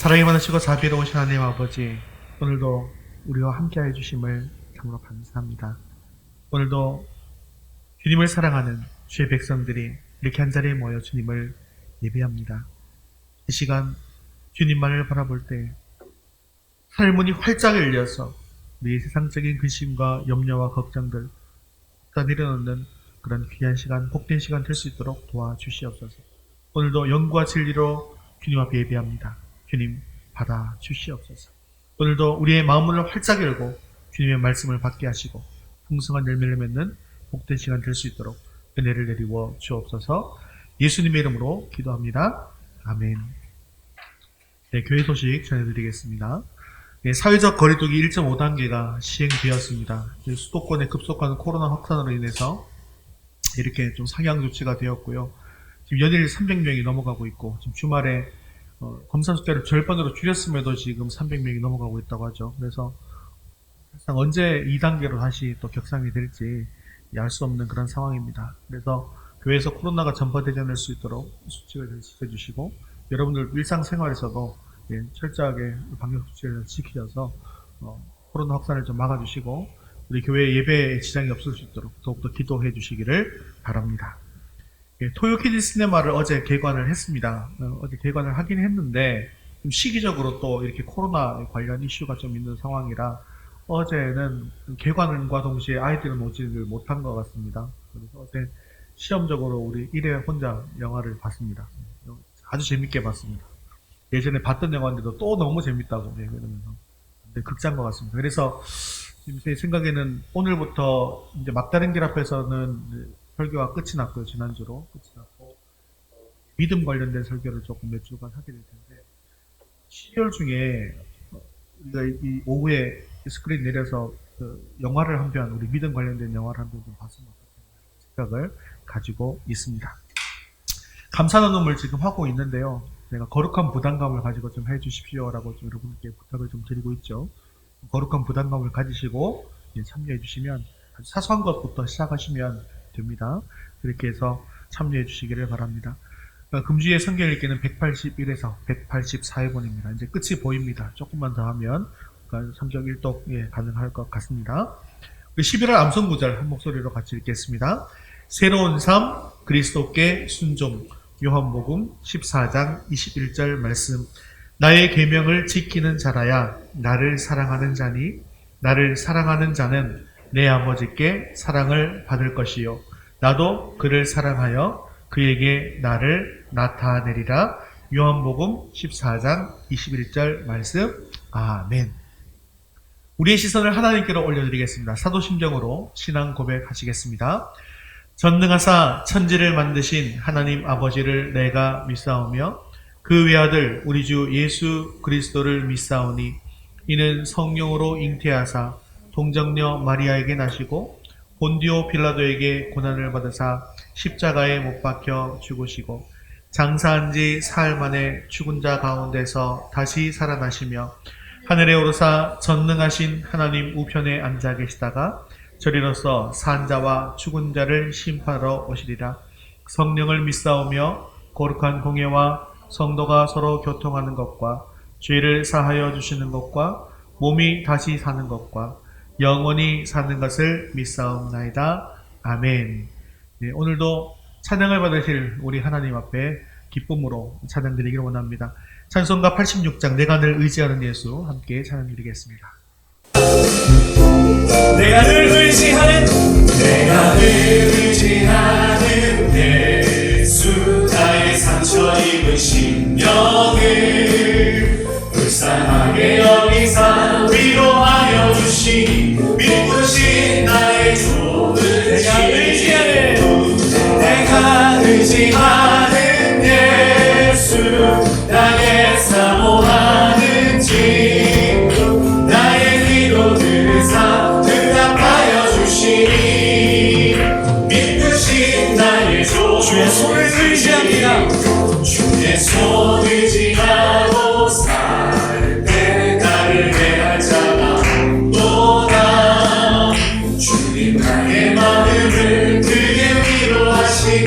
사랑이 많으시고 자비로우신 하나님 아버지, 오늘도 우리와 함께해 주심을 참으로 감사합니다. 오늘도 주님을 사랑하는 주의 백성들이 이렇게 한자리에 모여 주님을 예배합니다. 이 시간 주님만을 바라볼 때 하늘문이 활짝 열려서 우리의 세상적인 근심과 염려와 걱정들 다 내려놓는 그런 귀한 시간, 복된 시간 될 수 있도록 도와주시옵소서. 오늘도 영과 진리로 주님 앞에 예배합니다. 주님 받아 주시옵소서. 오늘도 우리의 마음문을 활짝 열고 주님의 말씀을 받게 하시고 풍성한 열매를 맺는 복된 시간 될 수 있도록 은혜를 내리워 주옵소서. 예수님의 이름으로 기도합니다. 아멘. 네, 교회 소식 전해드리겠습니다. 네, 사회적 거리두기 1.5단계가 시행되었습니다. 수도권에 급속한 코로나 확산으로 인해서 이렇게 좀 상향 조치가 되었고요. 지금 연일 300명이 넘어가고 있고, 지금 주말에 검사 숫자를 절반으로 줄였음에도 지금 300명이 넘어가고 있다고 하죠. 그래서 사실상 언제 2단계로 다시 또 격상이 될지 알 수 없는 그런 상황입니다. 그래서 교회에서 코로나가 전파되지 않을 수 있도록 수칙을 지켜주시고, 여러분들 일상생활에서도 철저하게 방역 수칙을 지키셔서 코로나 확산을 좀 막아주시고 우리 교회 예배에 지장이 없을 수 있도록 더욱더 기도해 주시기를 바랍니다. 토요 키즈 시네마를 어제 개관을 했습니다. 어제 개관을 하긴 했는데 좀 시기적으로 또 이렇게 코로나 관련 이슈가 좀 있는 상황이라 어제는 개관과 동시에 아이들은 오지를 못한 것 같습니다. 그래서 어제 시험적으로 우리 1회 혼자 영화를 봤습니다. 아주 재밌게 봤습니다. 예전에 봤던 영화인데도 또 너무 재밌다고 그러면서 극찬 것 같습니다. 그래서 지금 제 생각에는 오늘부터 이제 막다른 길 앞에서는 설교가 끝이 났고요. 지난주로 끝이 났고 믿음 관련된 설교를 조금 몇 주간 하게 될 텐데 12월 중에 우리가 이 오후에 스크린 내려서 영화를 한 편, 우리 믿음 관련된 영화를 한 편 좀 봤으면 어떨까 생각을 가지고 있습니다. 감사 나눔을 지금 하고 있는데요. 제가 거룩한 부담감을 가지고 좀 해주십시오라고 좀 여러분께 부탁을 좀 드리고 있죠. 거룩한 부담감을 가지시고 참여해 주시면 아주 사소한 것부터 시작하시면 됩니다. 그렇게 해서 참여해 주시기를 바랍니다. 금주의 성경 읽기는 181에서 184회분입니다. 이제 끝이 보입니다. 조금만 더 하면 성경 일독 가능할 것 같습니다. 우리 11월 암송구절 한 목소리로 같이 읽겠습니다. 새로운 삶, 그리스도께 순종. 요한복음 14장 21절 말씀. 나의 계명을 지키는 자라야 나를 사랑하는 자니 나를 사랑하는 자는 내 아버지께 사랑을 받을 것이요 나도 그를 사랑하여 그에게 나를 나타내리라. 요한복음 14장 21절 말씀. 아멘. 우리의 시선을 하나님께로 올려드리겠습니다. 사도심정으로 신앙 고백하시겠습니다. 전능하사 천지를 만드신 하나님 아버지를 내가 믿사오며 그 외아들 우리 주 예수 그리스도를 믿사오니 이는 성령으로 잉태하사 동정녀 마리아에게 나시고 본디오 빌라도에게 고난을 받으사 십자가에 못 박혀 죽으시고 장사한 지 사흘 만에 죽은 자 가운데서 다시 살아나시며 하늘에 오르사 전능하신 하나님 우편에 앉아 계시다가 저리로서 산 자와 죽은 자를 심판하러 오시리라. 성령을 믿사오며 거룩한 공예와 성도가 서로 교통하는 것과 죄를 사하여 주시는 것과 몸이 다시 사는 것과 영원히 사는 것을 믿사옵나이다. 아멘. 네, 오늘도 찬양을 받으실 우리 하나님 앞에 기쁨으로 찬양드리기를 원합니다. 찬송가 86장 내가 늘 의지하는 예수 함께 찬양드리겠습니다. 내가 늘 의지하는 예수 나의 상처 입은 심령을 불쌍하게 여기사 위로하여 주시니 믿으신 나의 좋은 내가 의지하는 예수 나의 사모하는지 나의 기도 들으사 응답하여 주시니 믿으신 나의 주의 손을 의지합니다. 주의 손 의지하고 살 때 나를 대할 자가 없도다. 주님 나의 마음을 크게 위로하시니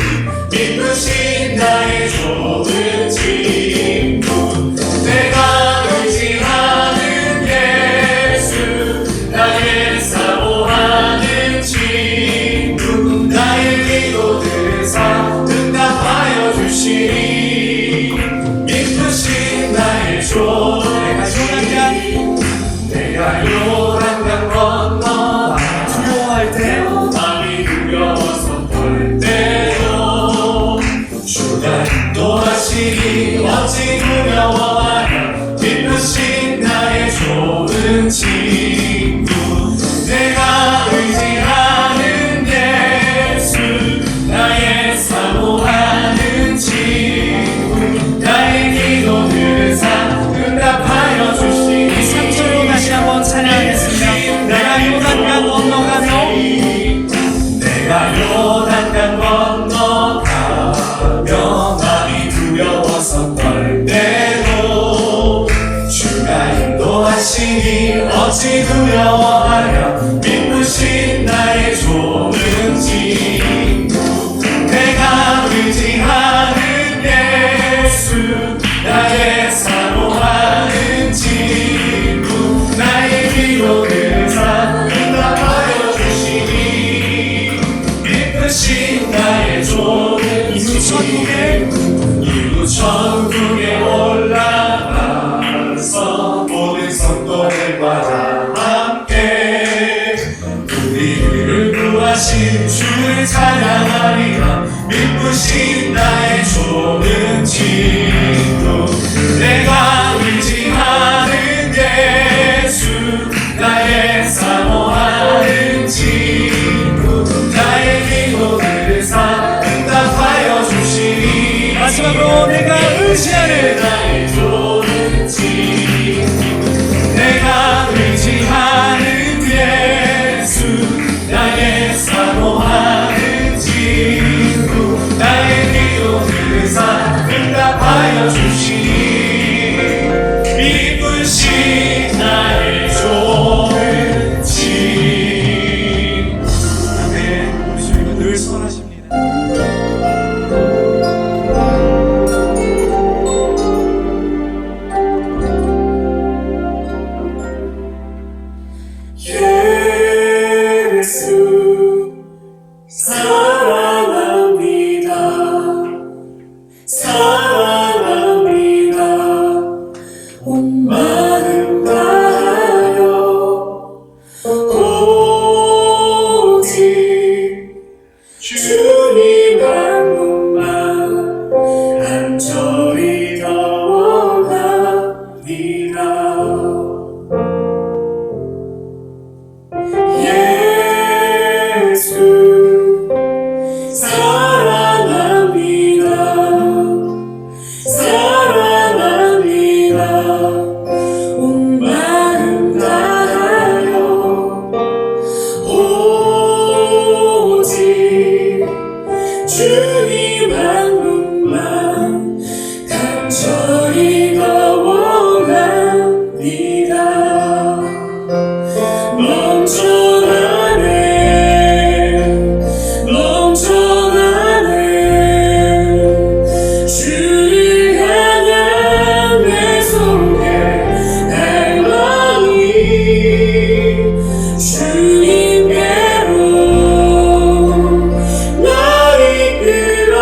믿으신 나의 좋은 친구 내가 의지하는 예수 나의 사모하는 친구 나의 기도를 응답하여 주시니 기쁘신 나의 좋은 이루 천국에 올라가서 모든 성도들과 다 함께 우리를 구하신 주를 찬양하리라 기쁘신 나의 좋은 친구 내가 의지하는 예수 나의 사모하는 친구 나의 기도를 응답하여 주시니 마지막으로 내가 의지하는 나의 좋은 친구 내가 의지하는 예수 나의 사모하는 친구 나의 기도를 응답하여 주시니 기쁘신 나의 좋은 친구 아멘. 우리 주님은 늘 선하십니다. 예수 사랑합니다 사랑합니다 온 마음 다하여 오직 주님 한 분만 간절히 원합니다 예수 사랑합니다 사랑합니다 온 마음 다하여 오직 주님 한 분만 간절히 원합니다 넘쳐나네 주를 향한 내 속에 갈망이 주님께로 나 이끌어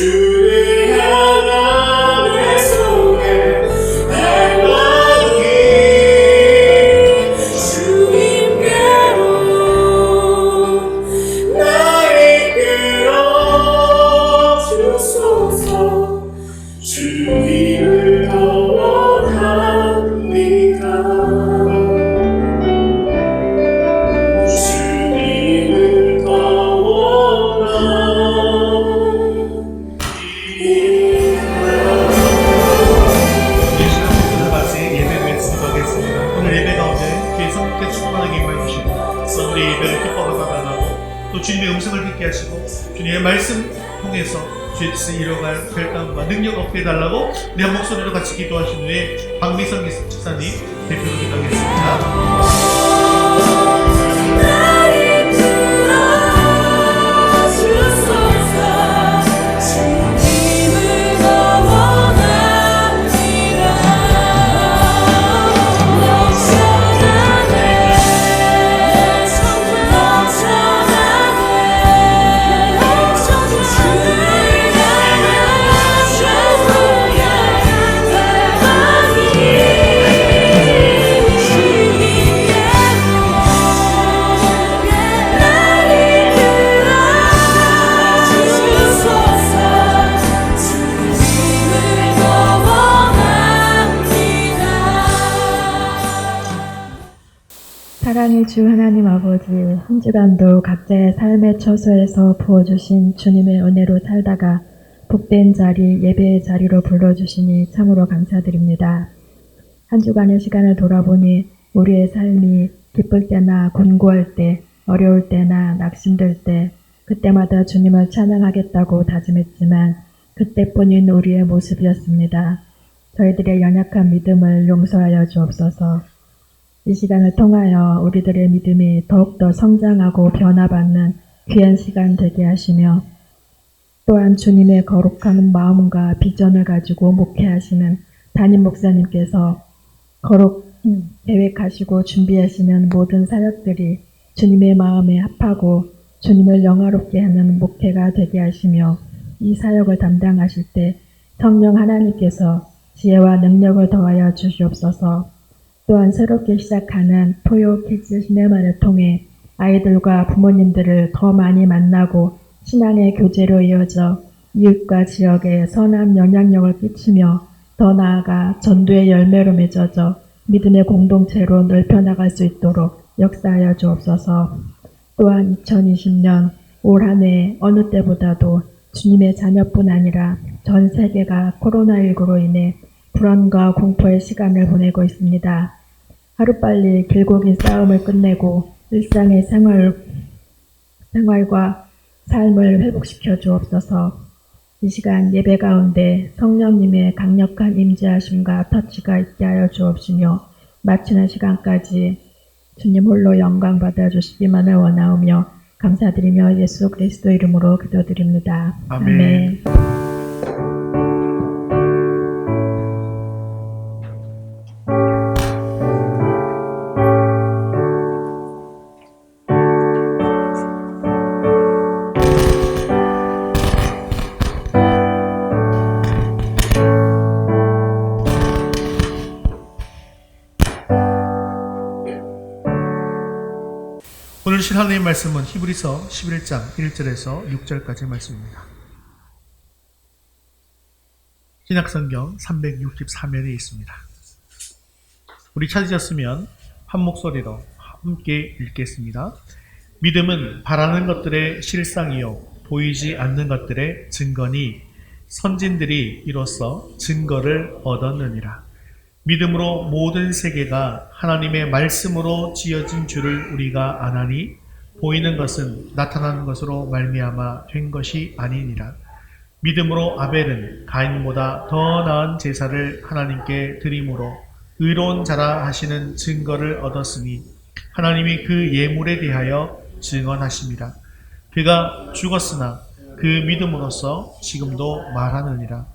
주를 향한 내 속에 날마다 주님께로 날 이끌어 주소서. 주님을 더 원합니다. 주님을 더 원합니다. 예수님 예배를 시작하겠습니다. 오늘 예배 가운데 계속 함께 충만하게 임해 주시고 또 우리 예배를 기뻐하게 달라고 또 주님의 음성을 듣게 하시고 주님의 말씀 통해서 주의 뜻을 이뤄갈 결단과 능력 얻게 해달라고 우리 한 목소리로 같이 기도하신 후에 박미선 집사님 대표로 기도하겠습니다. 사랑의 주 하나님 아버지, 한 주간도 각자의 삶의 처소에서 부어주신 주님의 은혜로 살다가 복된 자리, 예배의 자리로 불러주시니 참으로 감사드립니다. 한 주간의 시간을 돌아보니 우리의 삶이 기쁠 때나 곤고할 때, 어려울 때나 낙심될 때, 그때마다 주님을 찬양하겠다고 다짐했지만 그때뿐인 우리의 모습이었습니다. 저희들의 연약한 믿음을 용서하여 주옵소서. 이 시간을 통하여 우리들의 믿음이 더욱더 성장하고 변화받는 귀한 시간 되게 하시며 또한 주님의 거룩한 마음과 비전을 가지고 목회하시는 담임 목사님께서 계획하시고 준비하시는 모든 사역들이 주님의 마음에 합하고 주님을 영화롭게 하는 목회가 되게 하시며 이 사역을 담당하실 때 성령 하나님께서 지혜와 능력을 더하여 주시옵소서. 또한 새롭게 시작하는 토요 키즈 시네마를 통해 아이들과 부모님들을 더 많이 만나고 신앙의 교제로 이어져 이웃과 지역에 선한 영향력을 끼치며 더 나아가 전도의 열매로 맺어져 믿음의 공동체로 넓혀나갈 수 있도록 역사하여 주옵소서. 또한 2020년 올 한 해 어느 때보다도 주님의 자녀뿐 아니라 전 세계가 코로나19로 인해 불안과 공포의 시간을 보내고 있습니다. 하루빨리 길고 긴 싸움을 끝내고 일상의 생활과 삶을 회복시켜 주옵소서. 이 시간 예배 가운데 성령님의 강력한 임재하심과 터치가 있게 하여 주옵시며 마치는 시간까지 주님 홀로 영광 받아 주시기만을 원하오며 감사드리며 예수 그리스도 이름으로 기도드립니다. 아멘. 오늘 주신 하나님의 말씀은 히브리서 11장 1절에서 6절까지의 말씀입니다. 신약성경 364면에 있습니다. 우리 찾으셨으면 한 목소리로 함께 읽겠습니다. 믿음은 바라는 것들의 실상이요 보이지 않는 것들의 증거니 선진들이 이로써 증거를 얻었느니라. 믿음으로 모든 세계가 하나님의 말씀으로 지어진 줄을 우리가 아나니 보이는 것은 나타나는 것으로 말미암아 된 것이 아니니라. 믿음으로 아벨은 가인보다 더 나은 제사를 하나님께 드림으로 의로운 자라 하시는 증거를 얻었으니 하나님이 그 예물에 대하여 증언하심이라. 그가 죽었으나 그 믿음으로써 지금도 말하느니라.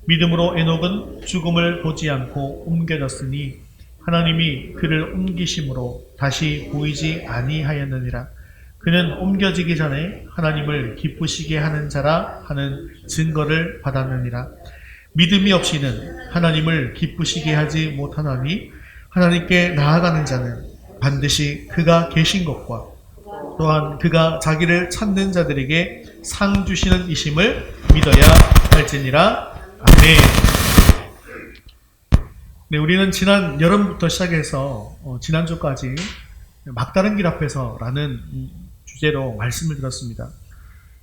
믿음으로 에녹은 죽음을 보지 않고 옮겨졌으니 하나님이 그를 옮기심으로 다시 보이지 아니하였느니라. 그는 옮겨지기 전에 하나님을 기쁘시게 하는 자라 하는 증거를 받았느니라. 믿음이 없이는 하나님을 기쁘시게 하지 못하나니 하나님께 나아가는 자는 반드시 그가 계신 것과 또한 그가 자기를 찾는 자들에게 상 주시는 이심을 믿어야 할지니라. 아멘. 네, 우리는 지난 여름부터 시작해서 지난주까지 막다른 길 앞에서라는 주제로 말씀을 들었습니다.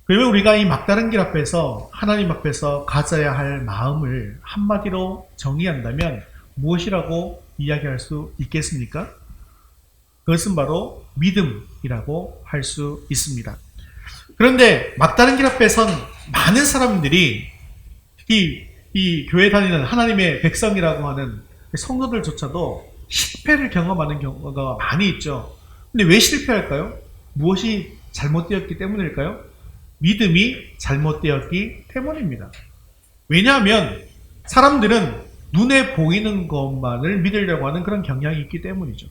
그러면 우리가 이 막다른 길 앞에서 하나님 앞에서 가져야 할 마음을 한마디로 정의한다면 무엇이라고 이야기할 수 있겠습니까? 그것은 바로 믿음이라고 할 수 있습니다. 그런데 막다른 길 앞에 선 많은 사람들이 특히 이 교회 다니는 하나님의 백성이라고 하는 성도들조차도 실패를 경험하는 경우가 많이 있죠. 근데 왜 실패할까요? 무엇이 잘못되었기 때문일까요? 믿음이 잘못되었기 때문입니다. 왜냐하면 사람들은 눈에 보이는 것만을 믿으려고 하는 그런 경향이 있기 때문이죠.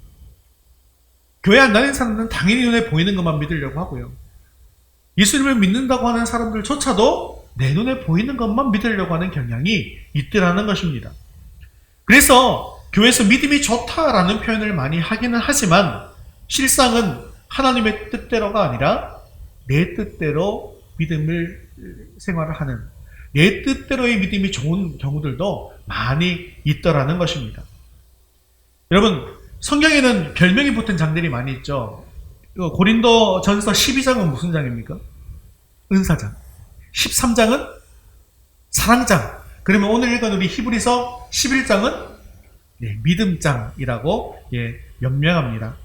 교회 안 다니는 사람들은 당연히 눈에 보이는 것만 믿으려고 하고요. 예수님을 믿는다고 하는 사람들조차도 내 눈에 보이는 것만 믿으려고 하는 경향이 있더라는 것입니다. 그래서 교회에서 믿음이 좋다라는 표현을 많이 하기는 하지만 실상은 하나님의 뜻대로가 아니라 내 뜻대로 믿음을 생활을 하는, 내 뜻대로의 믿음이 좋은 경우들도 많이 있더라는 것입니다. 여러분, 성경에는 별명이 붙은 장들이 많이 있죠. 고린도 전서 12장은 무슨 장입니까? 은사장. 13장은 사랑장. 그러면 오늘 읽은 우리 히브리서 11장은 믿음장이라고 명명합니다.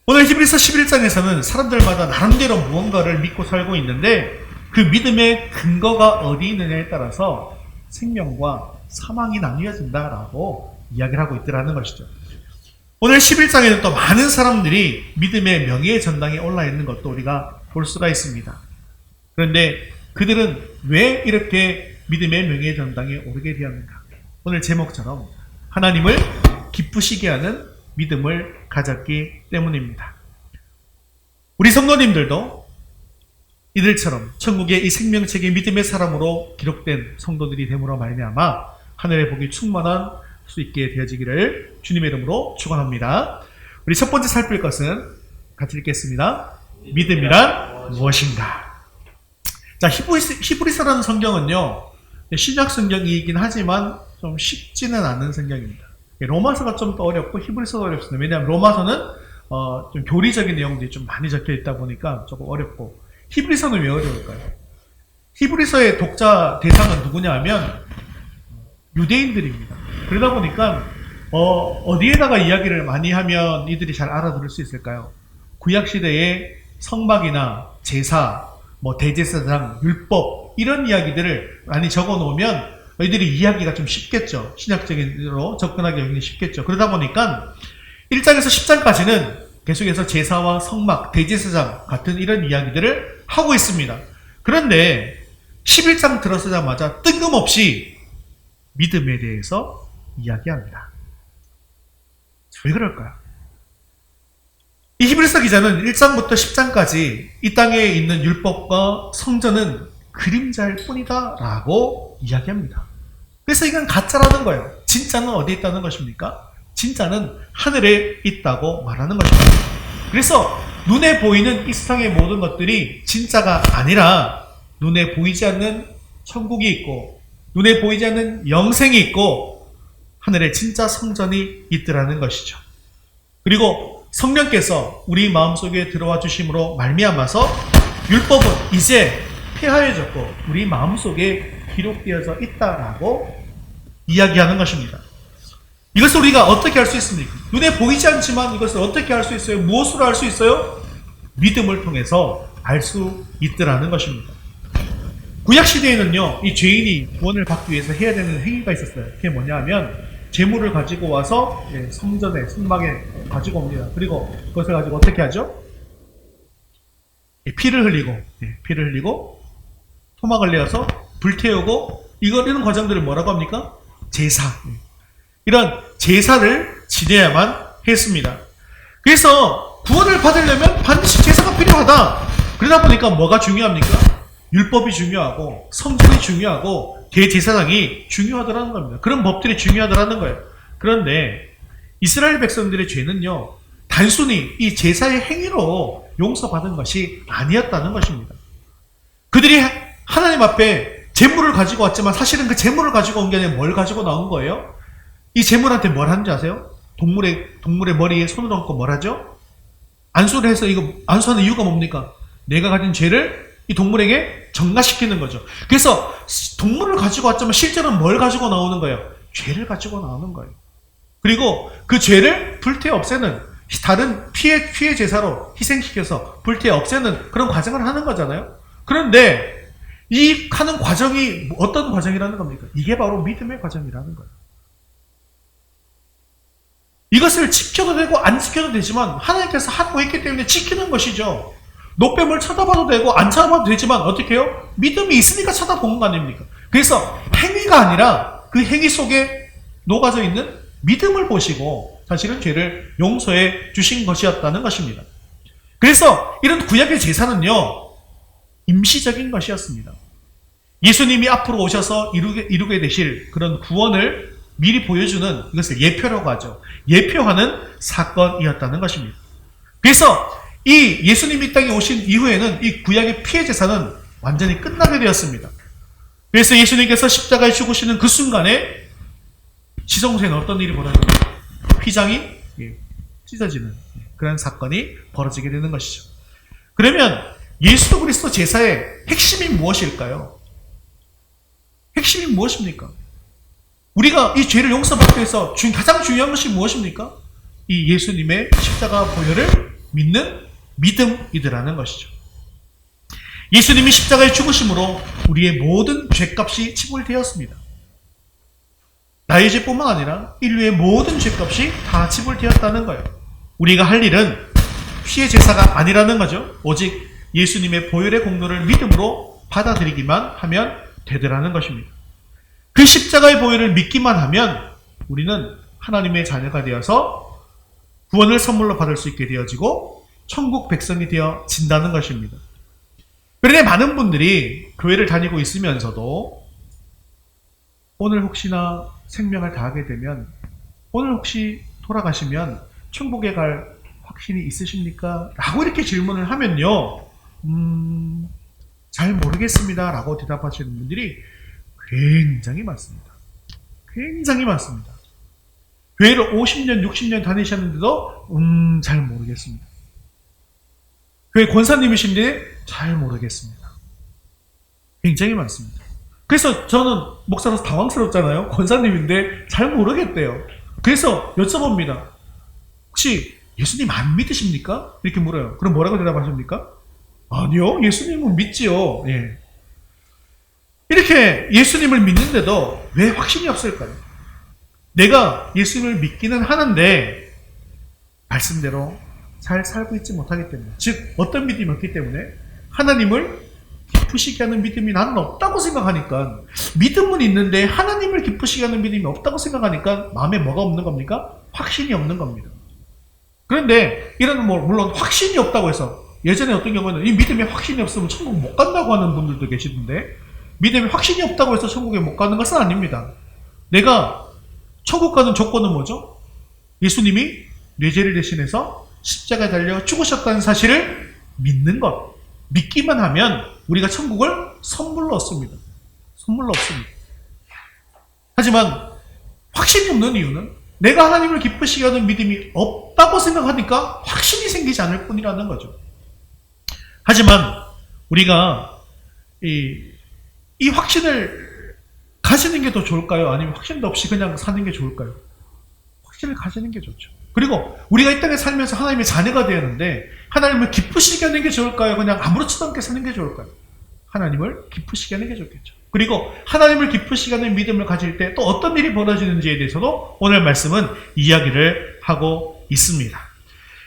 오늘 히브리서 11장에서는 사람들마다 나름대로 무언가를 믿고 살고 있는데 그 믿음의 근거가 어디 있느냐에 따라서 생명과 사망이 나뉘어진다라고 이야기를 하고 있더라는 것이죠. 오늘 11장에는 또 많은 사람들이 믿음의 명예의 전당에 올라 있는 것도 우리가 볼 수가 있습니다. 그런데 그들은 왜 이렇게 믿음의 명예의 전당에 오르게 되었는가? 오늘 제목처럼 하나님을 기쁘시게 하는 믿음을 가졌기 때문입니다. 우리 성도님들도 이들처럼 천국의 이 생명책의 믿음의 사람으로 기록된 성도들이 됨으로 말미암아 하늘의 복이 충만한 수 있게 되어지기를 주님의 이름으로 축원합니다. 우리 첫 번째 살필 것은 같이 읽겠습니다. 믿음이란 무엇인가? 자, 히브리서라는 성경은요, 신약 성경이긴 하지만 좀 쉽지는 않은 성경입니다. 로마서가 좀 더 어렵고 히브리서가 어렵습니다. 왜냐하면 로마서는 좀 교리적인 내용들이 좀 많이 적혀 있다 보니까 조금 어렵고, 히브리서는 왜 어려울까요? 히브리서의 독자 대상은 누구냐 하면 유대인들입니다. 그러다 보니까 어디에다가 이야기를 많이 하면 이들이 잘 알아들을 수 있을까요? 구약시대의 성막이나 제사, 대제사장, 율법 이런 이야기들을 많이 적어놓으면 이들이 이해하기가 좀 쉽겠죠. 신약적인으로 접근하기 굉장히 쉽겠죠. 그러다 보니까 1장에서 10장까지는 계속해서 제사와 성막, 대제사장 같은 이런 이야기들을 하고 있습니다. 그런데 11장 들어서자마자 뜬금없이 믿음에 대해서 이야기합니다. 왜 그럴까요? 이 히브리서 기자는 1장부터 10장까지 이 땅에 있는 율법과 성전은 그림자일 뿐이다 라고 이야기합니다. 그래서 이건 가짜라는 거예요. 진짜는 어디에 있다는 것입니까? 진짜는 하늘에 있다고 말하는 것입니다. 그래서 눈에 보이는 이 세상의 모든 것들이 진짜가 아니라 눈에 보이지 않는 천국이 있고 눈에 보이지 않는 영생이 있고 하늘에 진짜 성전이 있더라는 것이죠. 그리고 성령께서 우리 마음속에 들어와 주심으로 말미암아서 율법은 이제 폐하여졌고 우리 마음속에 기록되어져 있다라고 이야기하는 것입니다. 이것을 우리가 어떻게 할 수 있습니까? 눈에 보이지 않지만 이것을 어떻게 할 수 있어요? 무엇으로 할 수 있어요? 믿음을 통해서 알 수 있더라는 것입니다. 구약시대에는요, 이 죄인이 구원을 받기 위해서 해야 되는 행위가 있었어요. 그게 뭐냐 하면, 제물을 가지고 와서 성전에, 성막에 가지고 옵니다. 그리고 그것을 가지고 어떻게 하죠? 피를 흘리고, 토막을 내어서 불태우고, 이런 과정들을 뭐라고 합니까? 제사. 이런 제사를 지내야만 했습니다. 그래서 구원을 받으려면 반드시 제사가 필요하다. 그러다 보니까 뭐가 중요합니까? 율법이 중요하고 성전이 중요하고 대제사장이 중요하더라는 겁니다. 그런 법들이 중요하더라는 거예요. 그런데 이스라엘 백성들의 죄는요, 단순히 이 제사의 행위로 용서받은 것이 아니었다는 것입니다. 그들이 하나님 앞에 제물을 가지고 왔지만 사실은 그 제물을 가지고 온 게 아니라 뭘 가지고 나온 거예요? 이 제물한테 뭘 하는지 아세요? 동물의 머리에 손을 얹고 뭘 하죠? 안수를 해서 이거 안수하는 이유가 뭡니까? 내가 가진 죄를 이 동물에게 전가시키는 거죠. 그래서 동물을 가지고 왔지만 실제로는 뭘 가지고 나오는 거예요? 죄를 가지고 나오는 거예요. 그리고 그 죄를 불태워 없애는 다른 피해 제사로 희생시켜서 불태워 없애는 그런 과정을 하는 거잖아요. 그런데 이 하는 과정이 어떤 과정이라는 겁니까? 이게 바로 믿음의 과정이라는 거예요. 이것을 지켜도 되고 안 지켜도 되지만 하나님께서 하고 있기 때문에 지키는 것이죠. 노뱀을 쳐다봐도 되고 안 쳐다봐도 되지만 어떻게 해요? 믿음이 있으니까 쳐다보는 거 아닙니까? 그래서 행위가 아니라 그 행위 속에 녹아져 있는 믿음을 보시고 사실은 죄를 용서해 주신 것이었다는 것입니다. 그래서 이런 구약의 제사는요, 임시적인 것이었습니다. 예수님이 앞으로 오셔서 이루게 되실 그런 구원을 미리 보여주는, 이것을 예표라고 하죠. 예표하는 사건이었다는 것입니다. 그래서 이 예수님이 이 땅에 오신 이후에는 이 구약의 피해 제사는 완전히 끝나게 되었습니다. 그래서 예수님께서 십자가에 죽으시는 그 순간에 지성소에는 어떤 일이 벌어집니까? 휘장이 찢어지는 그런 사건이 벌어지게 되는 것이죠. 그러면 예수 그리스도 제사의 핵심이 무엇일까요? 핵심이 무엇입니까? 우리가 이 죄를 용서받기 위해서 가장 중요한 것이 무엇입니까? 이 예수님의 십자가 보혈을 믿는 믿음이더라는 것이죠. 예수님이 십자가에 죽으심으로 우리의 모든 죄값이 지불되었습니다. 나의 죄뿐만 아니라 인류의 모든 죄값이 다 지불되었다는 거예요. 우리가 할 일은 피해 제사가 아니라는 거죠. 오직 예수님의 보혈의 공로를 믿음으로 받아들이기만 하면 되더라는 것입니다. 그 십자가의 보혈을 믿기만 하면 우리는 하나님의 자녀가 되어서 구원을 선물로 받을 수 있게 되어지고 천국 백성이 되어진다는 것입니다. 그런데 많은 분들이 교회를 다니고 있으면서도 오늘 혹시나 생명을 다하게 되면, 오늘 혹시 돌아가시면 천국에 갈 확신이 있으십니까? 라고 이렇게 질문을 하면요, 잘 모르겠습니다 라고 대답하시는 분들이 굉장히 많습니다. 굉장히 많습니다. 교회를 50년, 60년 다니셨는데도 잘 모르겠습니다. 교회 권사님이신데 잘 모르겠습니다. 굉장히 많습니다. 그래서 저는 목사로서 당황스럽잖아요. 권사님인데 잘 모르겠대요. 그래서 여쭤봅니다. 혹시 예수님 안 믿으십니까? 이렇게 물어요. 그럼 뭐라고 대답하십니까? 아니요, 예수님은 믿지요. 예. 이렇게 예수님을 믿는데도 왜 확신이 없을까요? 내가 예수님을 믿기는 하는데 말씀대로 잘 살고 있지 못하기 때문에, 즉 어떤 믿음이 없기 때문에 하나님을 기쁘시게 하는 믿음이 나는 없다고 생각하니까, 믿음은 있는데 하나님을 기쁘시게 하는 믿음이 없다고 생각하니까 마음에 뭐가 없는 겁니까? 확신이 없는 겁니다. 그런데 이런 물론 확신이 없다고 해서, 예전에 어떤 경우는 이 믿음에 확신이 없으면 천국 못 간다고 하는 분들도 계시던데, 믿음에 확신이 없다고 해서 천국에 못 가는 것은 아닙니다. 내가 천국 가는 조건은 뭐죠? 예수님이 내 죄를 대신해서 십자가에 달려 죽으셨다는 사실을 믿는 것. 믿기만 하면 우리가 천국을 선물로 얻습니다. 선물로 얻습니다. 하지만 확신이 없는 이유는 내가 하나님을 기쁘시게 하는 믿음이 없다고 생각하니까 확신이 생기지 않을 뿐이라는 거죠. 하지만 우리가 이 확신을 가지는 게 더 좋을까요? 아니면 확신도 없이 그냥 사는 게 좋을까요? 확신을 가지는 게 좋죠. 그리고 우리가 이 땅에 살면서 하나님의 자녀가 되었는데 하나님을 기쁘시게 하는 게 좋을까요? 그냥 아무렇지도 않게 사는 게 좋을까요? 하나님을 기쁘시게 하는 게 좋겠죠. 그리고 하나님을 기쁘시게 하는 믿음을 가질 때 또 어떤 일이 벌어지는지에 대해서도 오늘 말씀은 이야기를 하고 있습니다.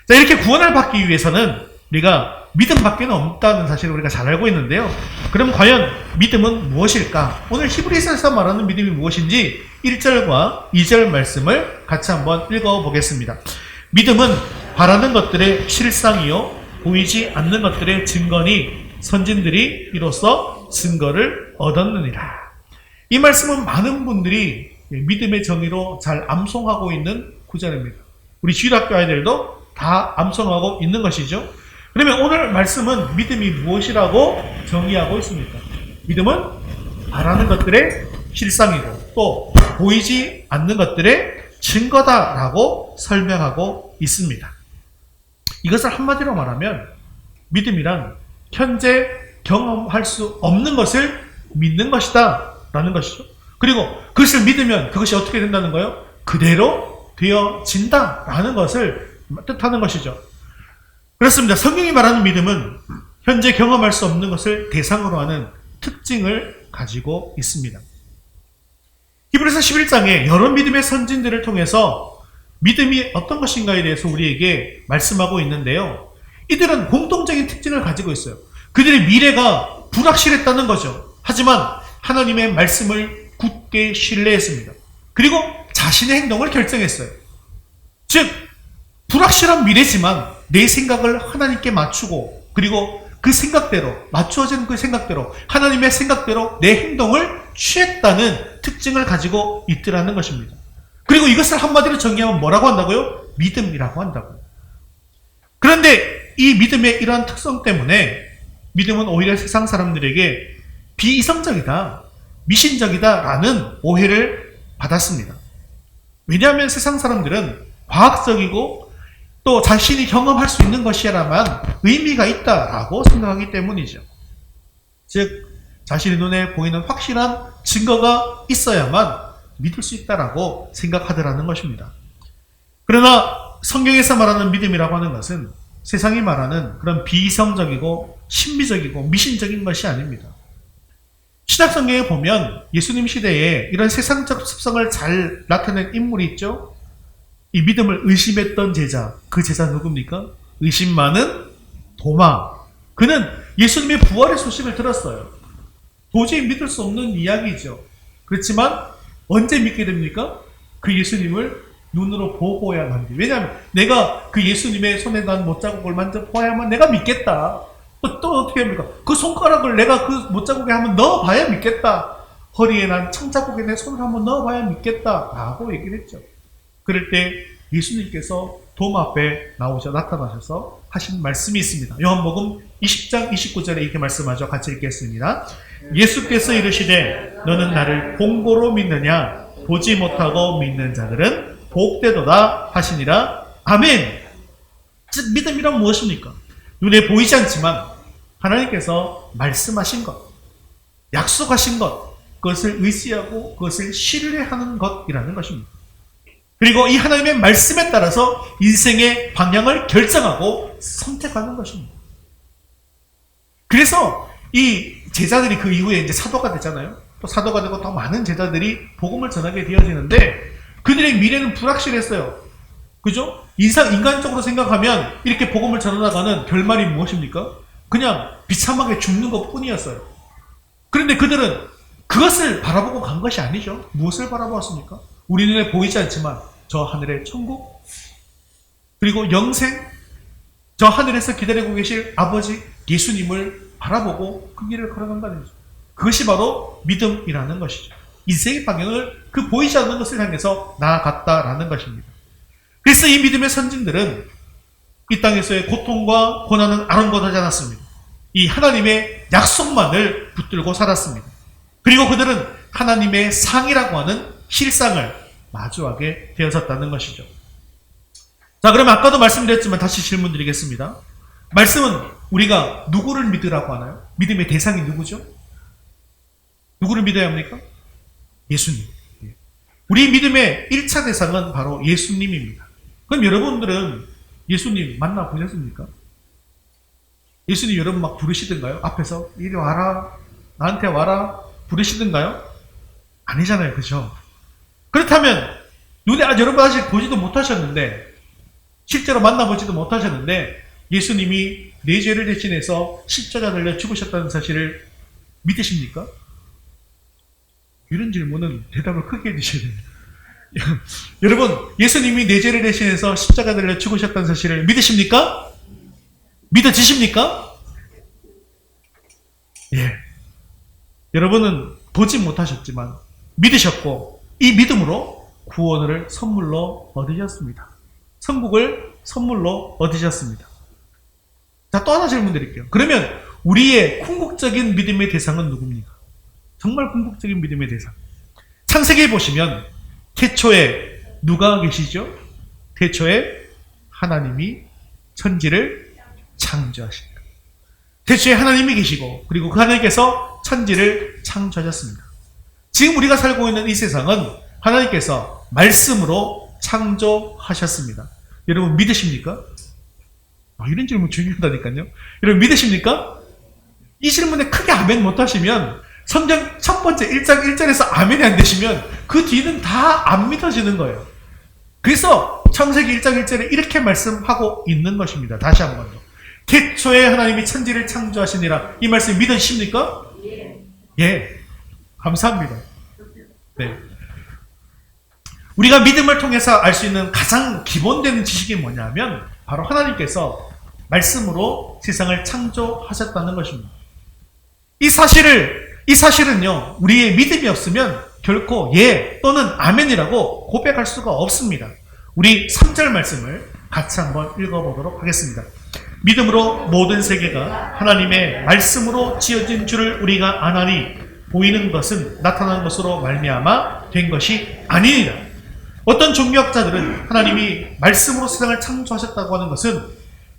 자, 이렇게 구원을 받기 위해서는 우리가 믿음밖에 없다는 사실을 우리가 잘 알고 있는데요. 그럼 과연 믿음은 무엇일까? 오늘 히브리서에서 말하는 믿음이 무엇인지 1절과 2절 말씀을 같이 한번 읽어보겠습니다. 믿음은 바라는 것들의 실상이요 보이지 않는 것들의 증거니 선진들이 이로써 증거를 얻었느니라. 이 말씀은 많은 분들이 믿음의 정의로 잘 암송하고 있는 구절입니다. 우리 주일학교 아이들도 다 암송하고 있는 것이죠. 그러면 오늘 말씀은 믿음이 무엇이라고 정의하고 있습니까? 믿음은 바라는 것들의 실상이고 또 보이지 않는 것들의 증거다라고 설명하고 있습니다. 이것을 한마디로 말하면 믿음이란 현재 경험할 수 없는 것을 믿는 것이다 라는 것이죠. 그리고 그것을 믿으면 그것이 어떻게 된다는 거예요? 그대로 되어진다 라는 것을 뜻하는 것이죠. 그렇습니다. 성경이 말하는 믿음은 현재 경험할 수 없는 것을 대상으로 하는 특징을 가지고 있습니다. 히브리서 11장에 여러 믿음의 선진들을 통해서 믿음이 어떤 것인가에 대해서 우리에게 말씀하고 있는데요. 이들은 공통적인 특징을 가지고 있어요. 그들의 미래가 불확실했다는 거죠. 하지만 하나님의 말씀을 굳게 신뢰했습니다. 그리고 자신의 행동을 결정했어요. 즉 불확실한 미래지만 내 생각을 하나님께 맞추고 그리고 그 생각대로 맞추어진 그 생각대로 하나님의 생각대로 내 행동을 취했다는 특징을 가지고 있더라는 것입니다. 그리고 이것을 한마디로 정의하면 뭐라고 한다고요? 믿음이라고 한다고요. 그런데 이 믿음의 이러한 특성 때문에 믿음은 오히려 세상 사람들에게 비이성적이다, 미신적이다 라는 오해를 받았습니다. 왜냐하면 세상 사람들은 과학적이고 또 자신이 경험할 수 있는 것이라만 의미가 있다라고 생각하기 때문이죠. 즉 자신의 눈에 보이는 확실한 증거가 있어야만 믿을 수 있다라고 생각하더라는 것입니다. 그러나 성경에서 말하는 믿음이라고 하는 것은 세상이 말하는 그런 비이성적이고 신비적이고 미신적인 것이 아닙니다. 신약성경에 보면 예수님 시대에 이런 세상적 습성을 잘 나타낸 인물이 있죠. 이 믿음을 의심했던 제자, 그 제자 누굽니까? 의심 많은 도마. 그는 예수님의 부활의 소식을 들었어요. 도저히 믿을 수 없는 이야기죠. 그렇지만 언제 믿게 됩니까? 그 예수님을 눈으로 보고야만 돼. 왜냐하면 내가 그 예수님의 손에 난 못자국을 만져봐야만 내가 믿겠다. 또 어떻게 합니까? 그 손가락을 내가 그 못자국에 한번 넣어봐야 믿겠다. 허리에 난 창자국에 내 손을 한번 넣어봐야 믿겠다. 라고 얘기를 했죠. 그럴 때 예수님께서 도마 앞에 나타나셔서 하신 말씀이 있습니다. 요한복음 20장 29절에 이렇게 말씀하죠. 같이 읽겠습니다. 예수께서 이르시되 너는 나를 본고로 믿느냐? 보지 못하고 믿는 자들은 복되도다 하시니라. 아멘. 즉 믿음이란 무엇입니까? 눈에 보이지 않지만 하나님께서 말씀하신 것, 약속하신 것, 그것을 의지하고 그것을 신뢰하는 것이라는 것입니다. 그리고 이 하나님의 말씀에 따라서 인생의 방향을 결정하고 선택하는 것입니다. 그래서 이 제자들이 그 이후에 이제 사도가 되잖아요. 또 사도가 되고 더 많은 제자들이 복음을 전하게 되어지는데 그들의 미래는 불확실했어요. 그죠? 인간적으로 생각하면 이렇게 복음을 전하다가는 결말이 무엇입니까? 그냥 비참하게 죽는 것 뿐이었어요. 그런데 그들은 그것을 바라보고 간 것이 아니죠. 무엇을 바라보았습니까? 우리 눈에 보이지 않지만 저 하늘의 천국, 그리고 영생, 저 하늘에서 기다리고 계실 아버지 예수님을 바라보고 그 길을 걸어간다는 거죠. 그것이 바로 믿음이라는 것이죠. 인생의 방향을 그 보이지 않는 것을 향해서 나아갔다라는 것입니다. 그래서 이 믿음의 선진들은 이 땅에서의 고통과 고난은 아랑곳하지 않았습니다. 이 하나님의 약속만을 붙들고 살았습니다. 그리고 그들은 하나님의 상이라고 하는 실상을 마주하게 되어졌다는 것이죠. 자, 그러면 아까도 말씀드렸지만 다시 질문 드리겠습니다. 말씀은 우리가 누구를 믿으라고 하나요? 믿음의 대상이 누구죠? 누구를 믿어야 합니까? 예수님. 우리 믿음의 1차 대상은 바로 예수님입니다. 그럼 여러분들은 예수님 만나보셨습니까? 예수님 여러분 막 부르시던가요? 앞에서 이리 와라, 나한테 와라 부르시던가요? 아니잖아요. 그죠? 그렇다면 눈에 여러분 아직 보지도 못하셨는데 실제로 만나보지도 못하셨는데 예수님이 내 죄를 대신해서 십자가 달려 죽으셨다는 사실을 믿으십니까? 이런 질문은 대답을 크게 해주셔야 됩니다. 여러분, 예수님이 내 죄를 대신해서 십자가 달려 죽으셨다는 사실을 믿으십니까? 믿어지십니까? 예. 여러분은 보지 못하셨지만 믿으셨고 이 믿음으로 구원을 선물로 얻으셨습니다. 천국을 선물로 얻으셨습니다. 자, 또 하나 질문 드릴게요. 그러면 우리의 궁극적인 믿음의 대상은 누굽니까? 정말 궁극적인 믿음의 대상. 창세기에 보시면 태초에 누가 계시죠? 태초에 하나님이 천지를 창조하십니다. 태초에 하나님이 계시고 그리고 그 하나님께서 천지를 창조하셨습니다. 지금 우리가 살고 있는 이 세상은 하나님께서 말씀으로 창조하셨습니다. 여러분 믿으십니까? 이런 질문 중요하다니까요. 여러분 믿으십니까? 이 질문에 크게 아멘 못하시면 성경 첫 번째 1장 1절에서 아멘이 안 되시면 그 뒤는 다 안 믿어지는 거예요. 그래서 창세기 1장 1절에 이렇게 말씀하고 있는 것입니다. 다시 한번 더. 태초에 하나님이 천지를 창조하시니라. 이 말씀 믿으십니까? 예. 감사합니다. 네. 우리가 믿음을 통해서 알 수 있는 가장 기본되는 지식이 뭐냐면 바로 하나님께서 말씀으로 세상을 창조하셨다는 것입니다. 이 사실은요, 우리의 믿음이 없으면 결코 예 또는 아멘이라고 고백할 수가 없습니다. 우리 3절 말씀을 같이 한번 읽어보도록 하겠습니다. 믿음으로 모든 세계가 하나님의 말씀으로 지어진 줄을 우리가 아나니 보이는 것은 나타난 것으로 말미암아 된 것이 아니니라. 어떤 종교학자들은 하나님이 말씀으로 세상을 창조하셨다고 하는 것은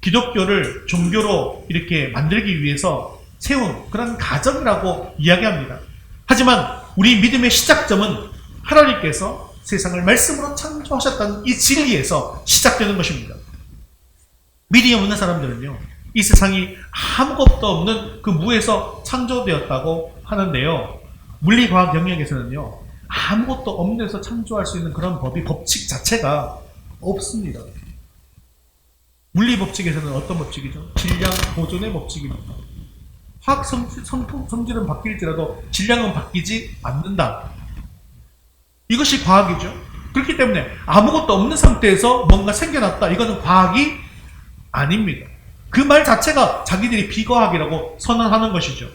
기독교를 종교로 이렇게 만들기 위해서 세운 그런 가정이라고 이야기합니다. 하지만 우리 믿음의 시작점은 하나님께서 세상을 말씀으로 창조하셨다는 이 진리에서 시작되는 것입니다. 믿음이 없는 사람들은요, 이 세상이 아무것도 없는 그 무에서 창조되었다고 하는데요, 물리과학 영역에서는요, 아무것도 없는 데서 창조할 수 있는 그런 법칙 자체가 없습니다. 물리 법칙에서는 어떤 법칙이죠? 질량 보존의 법칙입니다. 화학 성질은 바뀔지라도 질량은 바뀌지 않는다. 이것이 과학이죠. 그렇기 때문에 아무것도 없는 상태에서 뭔가 생겨났다. 이거는 과학이 아닙니다. 그 말 자체가 자기들이 비과학이라고 선언하는 것이죠.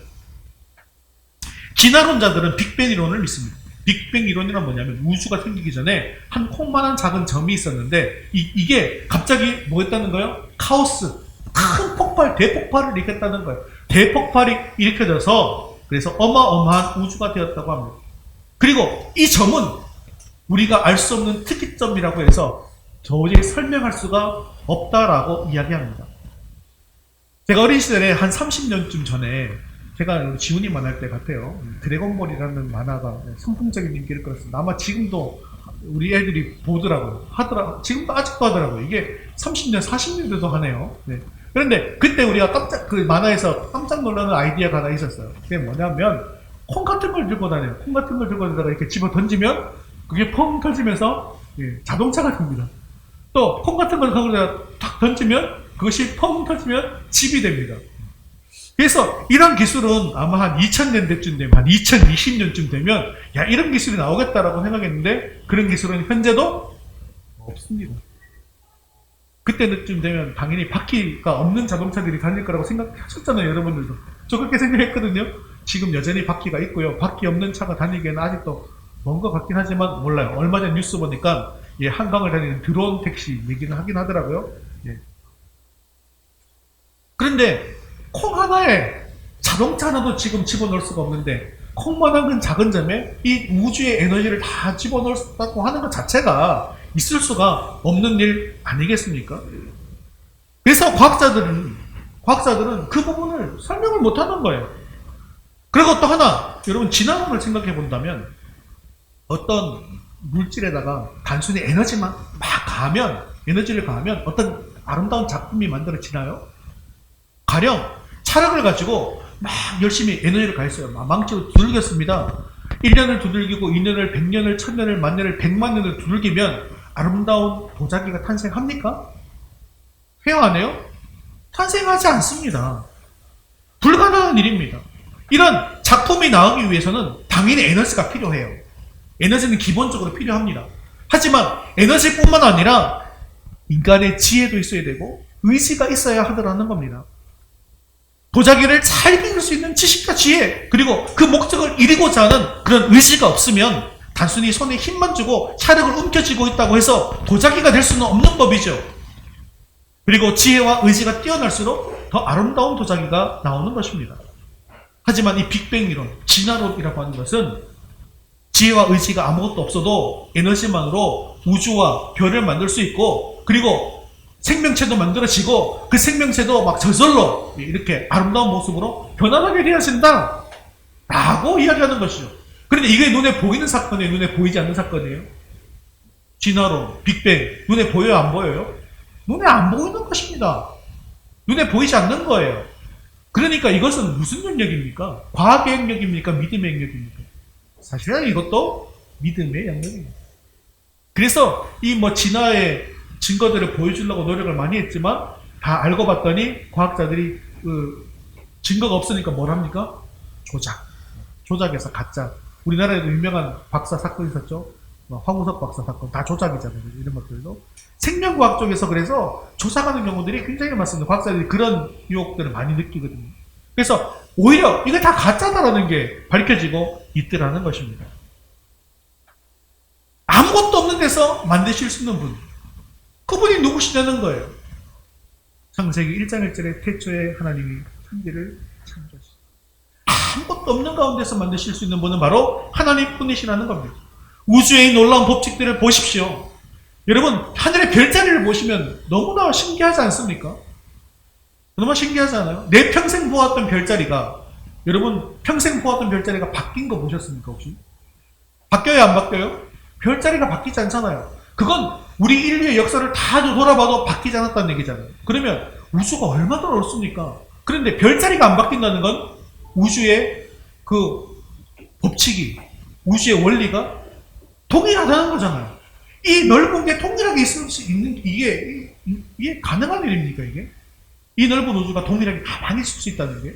진화론자들은 빅뱅 이론을 믿습니다. 빅뱅 이론이란 뭐냐면 우주가 생기기 전에 한 콩만한 작은 점이 있었는데 이게 갑자기 뭐였다는 거예요? 카오스, 큰 폭발, 대폭발을 일으켰다는 거예요. 대폭발이 일으켜져서 그래서 어마어마한 우주가 되었다고 합니다. 그리고 이 점은 우리가 알 수 없는 특이점이라고 해서 도저히 설명할 수가 없다라고 이야기합니다. 제가 어린 시절에 한 30년쯤 전에 제가 지훈이 만날 때 같아요. 드래곤볼이라는 만화가 선풍적인 인기를 끌었습니다. 아마 지금도 우리 애들이 보더라고요. 지금도 아직도 하더라고요. 이게 30년, 40년 돼도 하네요. 네. 그런데 그때 우리가 그 만화에서 깜짝 놀라는 아이디어가 하나 있었어요. 그게 뭐냐면 콩 같은 걸 들고 다녀요. 콩 같은 걸 들고 다니다가 이렇게 집어 던지면 그게 펑 터지면서 자동차가 됩니다. 또 콩 같은 걸 거기다 탁 던지면 그것이 펑 터지면 집이 됩니다. 그래서 이런 기술은 아마 한 2000년대쯤 되면, 한 2020년쯤 되면 야, 이런 기술이 나오겠다라고 생각했는데 그런 기술은 현재도 없습니다. 그때쯤 되면 당연히 바퀴가 없는 자동차들이 다닐 거라고 생각하셨잖아요. 여러분들도. 저 그렇게 생각했거든요. 지금 여전히 바퀴가 있고요. 바퀴 없는 차가 다니기에는 아직도 먼 것 같긴 하지만 몰라요. 얼마 전 뉴스 보니까 한강을 다니는 드론 택시 얘기는 하긴 하더라고요. 그런데 콩 하나에 자동차 하나도 지금 집어넣을 수가 없는데 콩만한 그 작은 점에 이 우주의 에너지를 다 집어넣을 수 있다고 하는 것 자체가 있을 수가 없는 일 아니겠습니까? 그래서 과학자들은 그 부분을 설명을 못하는 거예요. 그리고 또 하나, 여러분 진화론을 생각해 본다면 어떤 물질에다가 단순히 에너지를 가하면 어떤 아름다운 작품이 만들어지나요? 가령 철학을 가지고 막 열심히 에너지를 가했어요. 망치로 두들겼습니다. 1년을 두들기고 2년을 100년을 1000년을 10,000년을 100만 년을 두들기면 아름다운 도자기가 탄생합니까? 해요 안 해요? 탄생하지 않습니다. 불가능한 일입니다. 이런 작품이 나오기 위해서는 당연히 에너지가 필요해요. 에너지는 기본적으로 필요합니다. 하지만 에너지뿐만 아니라 인간의 지혜도 있어야 되고 의지가 있어야 하더라는 겁니다. 도자기를 잘 비울 수 있는 지식과 지혜, 그리고 그 목적을 이루고자 하는 그런 의지가 없으면 단순히 손에 힘만 주고 샤력을 움켜쥐고 있다고 해서 도자기가 될 수는 없는 법이죠. 그리고 지혜와 의지가 뛰어날수록 더 아름다운 도자기가 나오는 것입니다. 하지만 이 빅뱅 이론, 진화론이라고 하는 것은 지혜와 의지가 아무것도 없어도 에너지만으로 우주와 별을 만들 수 있고, 그리고 생명체도 만들어지고 그 생명체도 막 저절로 이렇게 아름다운 모습으로 변화하게 되어진다 라고 이야기하는 것이죠. 그런데 이게 눈에 보이는 사건이에요? 눈에 보이지 않는 사건이에요? 진화론, 빅뱅, 눈에 보여요? 안 보여요? 눈에 안 보이는 것입니다. 눈에 보이지 않는 거예요. 그러니까 이것은 무슨 영역입니까? 과학의 영역입니까? 믿음의 영역입니까? 사실은 이것도 믿음의 영역입니다. 그래서 이 진화의 증거들을 보여주려고 노력을 많이 했지만 다 알고 봤더니 과학자들이 증거가 없으니까 뭘 합니까? 조작에서 가짜. 우리나라에도 유명한 박사 사건 있었죠. 황우석 박사 사건 다 조작이잖아요. 이런 것들도 생명과학 쪽에서 그래서 조작하는 경우들이 굉장히 많습니다. 과학자들이 그런 유혹들을 많이 느끼거든요. 그래서 오히려 이게 다 가짜다라는 게 밝혀지고 있더라는 것입니다. 아무것도 없는 데서 만드실 수 있는 분, 그분이 누구시냐는 거예요. 창세기 1장 1절에 태초에 하나님이 천지를 창조하셨습니다. 아무것도 없는 가운데서 만드실 수 있는 분은 바로 하나님뿐이시라는 겁니다. 우주의 놀라운 법칙들을 보십시오. 여러분, 하늘의 별자리를 보시면 너무나 신기하지 않습니까? 너무나 신기하지 않아요? 내 평생 보았던 별자리가, 여러분 평생 보았던 별자리가 바뀐 거 보셨습니까 혹시? 바뀌어요 안 바뀌어요? 별자리가 바뀌지 않잖아요. 그건 우리 인류의 역사를 다 돌아봐도 바뀌지 않았다는 얘기잖아요. 그러면 우주가 얼마나 넓습니까? 그런데 별자리가 안 바뀐다는 건 우주의 그 법칙이, 우주의 원리가 동일하다는 거잖아요. 이 넓은 게 동일하게 있을 수 있는, 이게 가능한 일입니까, 이게? 이 넓은 우주가 동일하게 가만히 있을 수 있다는 게?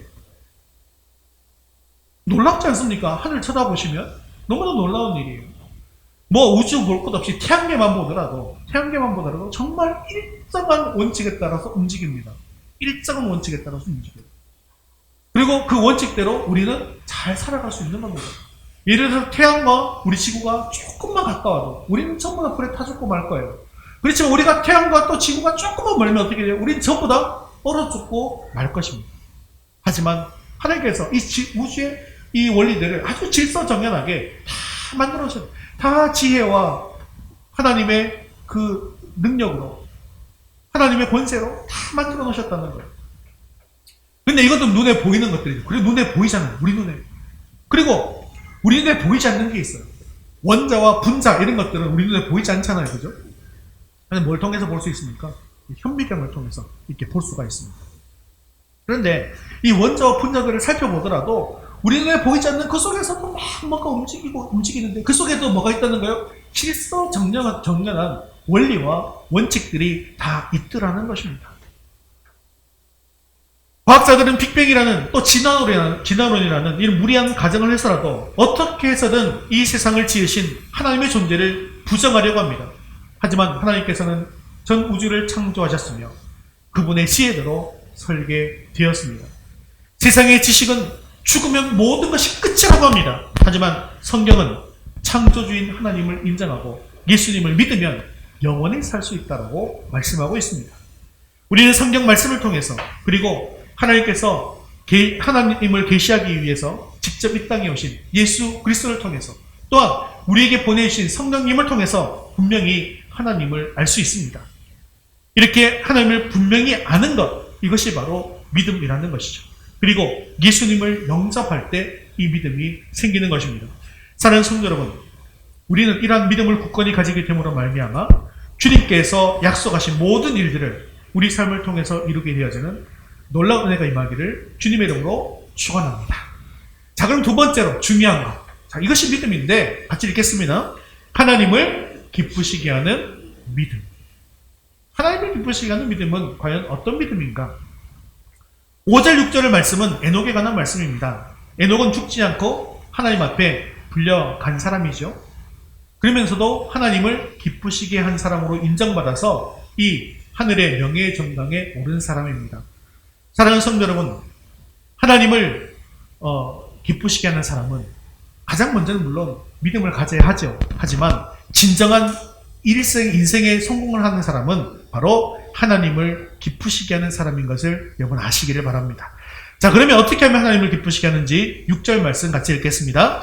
놀랍지 않습니까? 하늘 쳐다보시면 너무나 놀라운 일이에요. 우주 볼 것 없이 태양계만 보더라도 정말 일정한 원칙에 따라서 움직입니다. 일정한 원칙에 따라서 움직여요. 그리고 그 원칙대로 우리는 잘 살아갈 수 있는 겁니다. 예를 들어서 태양과 우리 지구가 조금만 가까워도 우리는 전부 다 불에 타 죽고 말 거예요. 그렇지만 우리가 태양과 또 지구가 조금만 멀면 어떻게 돼요? 우리는 전부 다 얼어 죽고 말 것입니다. 하지만 하나님께서 이 우주의 이 원리들을 아주 질서정연하게 다 만들어주셨어요. 다 지혜와 하나님의 그 능력으로, 하나님의 권세로 다 만들어 놓으셨다는 거예요. 근데 이것도 눈에 보이는 것들이죠. 그리고 눈에 보이잖아요. 우리 눈에. 그리고 우리 눈에 보이지 않는 게 있어요. 원자와 분자 이런 것들은 우리 눈에 보이지 않잖아요. 그죠? 뭘 통해서 볼 수 있습니까? 현미경을 통해서 이렇게 볼 수가 있습니다. 그런데 이 원자와 분자들을 살펴보더라도 우리 눈에 보이지 않는 그 속에서도 막 뭔가 움직이는데 그 속에도 뭐가 있다는 거예요? 질서정연한 원리와 원칙들이 다 있더라는 것입니다. 과학자들은 빅뱅이라는 또 진화론이라는 이런 무리한 가정을 해서라도 어떻게 해서든 이 세상을 지으신 하나님의 존재를 부정하려고 합니다. 하지만 하나님께서는 전 우주를 창조하셨으며 그분의 지혜대로 설계되었습니다. 세상의 지식은 죽으면 모든 것이 끝이라고 합니다. 하지만 성경은 창조주인 하나님을 인정하고 예수님을 믿으면 영원히 살 수 있다고 말씀하고 있습니다. 우리는 성경 말씀을 통해서, 그리고 하나님께서 하나님을 계시하기 위해서 직접 이 땅에 오신 예수 그리스도를 통해서, 또한 우리에게 보내주신 성령님을 통해서 분명히 하나님을 알 수 있습니다. 이렇게 하나님을 분명히 아는 것, 이것이 바로 믿음이라는 것이죠. 그리고 예수님을 영접할 때 이 믿음이 생기는 것입니다. 사랑하는 성도 여러분, 우리는 이러한 믿음을 굳건히 가지게 됨으로 말미암아 주님께서 약속하신 모든 일들을 우리 삶을 통해서 이루게 되어지는 놀라운 은혜가 임하기를 주님의 이름으로 축원합니다. 자, 그럼 두 번째로 중요한 것. 자, 이것이 믿음인데 같이 읽겠습니다. 하나님을 기쁘시게 하는 믿음. 하나님을 기쁘시게 하는 믿음은 과연 어떤 믿음인가? 5절 6절의 말씀은 에녹에 관한 말씀입니다. 에녹은 죽지 않고 하나님 앞에 불려간 사람이죠. 그러면서도 하나님을 기쁘시게 한 사람으로 인정받아서 이 하늘의 명예의 정당에 오른 사람입니다. 사랑하는 성도 여러분, 하나님을 기쁘시게 하는 사람은 가장 먼저는 물론 믿음을 가져야 하죠. 하지만 진정한 인생의 성공을 하는 사람은 바로 하나님을 기쁘시게 하는 사람인 것을 여러분 아시기를 바랍니다. 자, 그러면 어떻게 하면 하나님을 기쁘시게 하는지 6절 말씀 같이 읽겠습니다.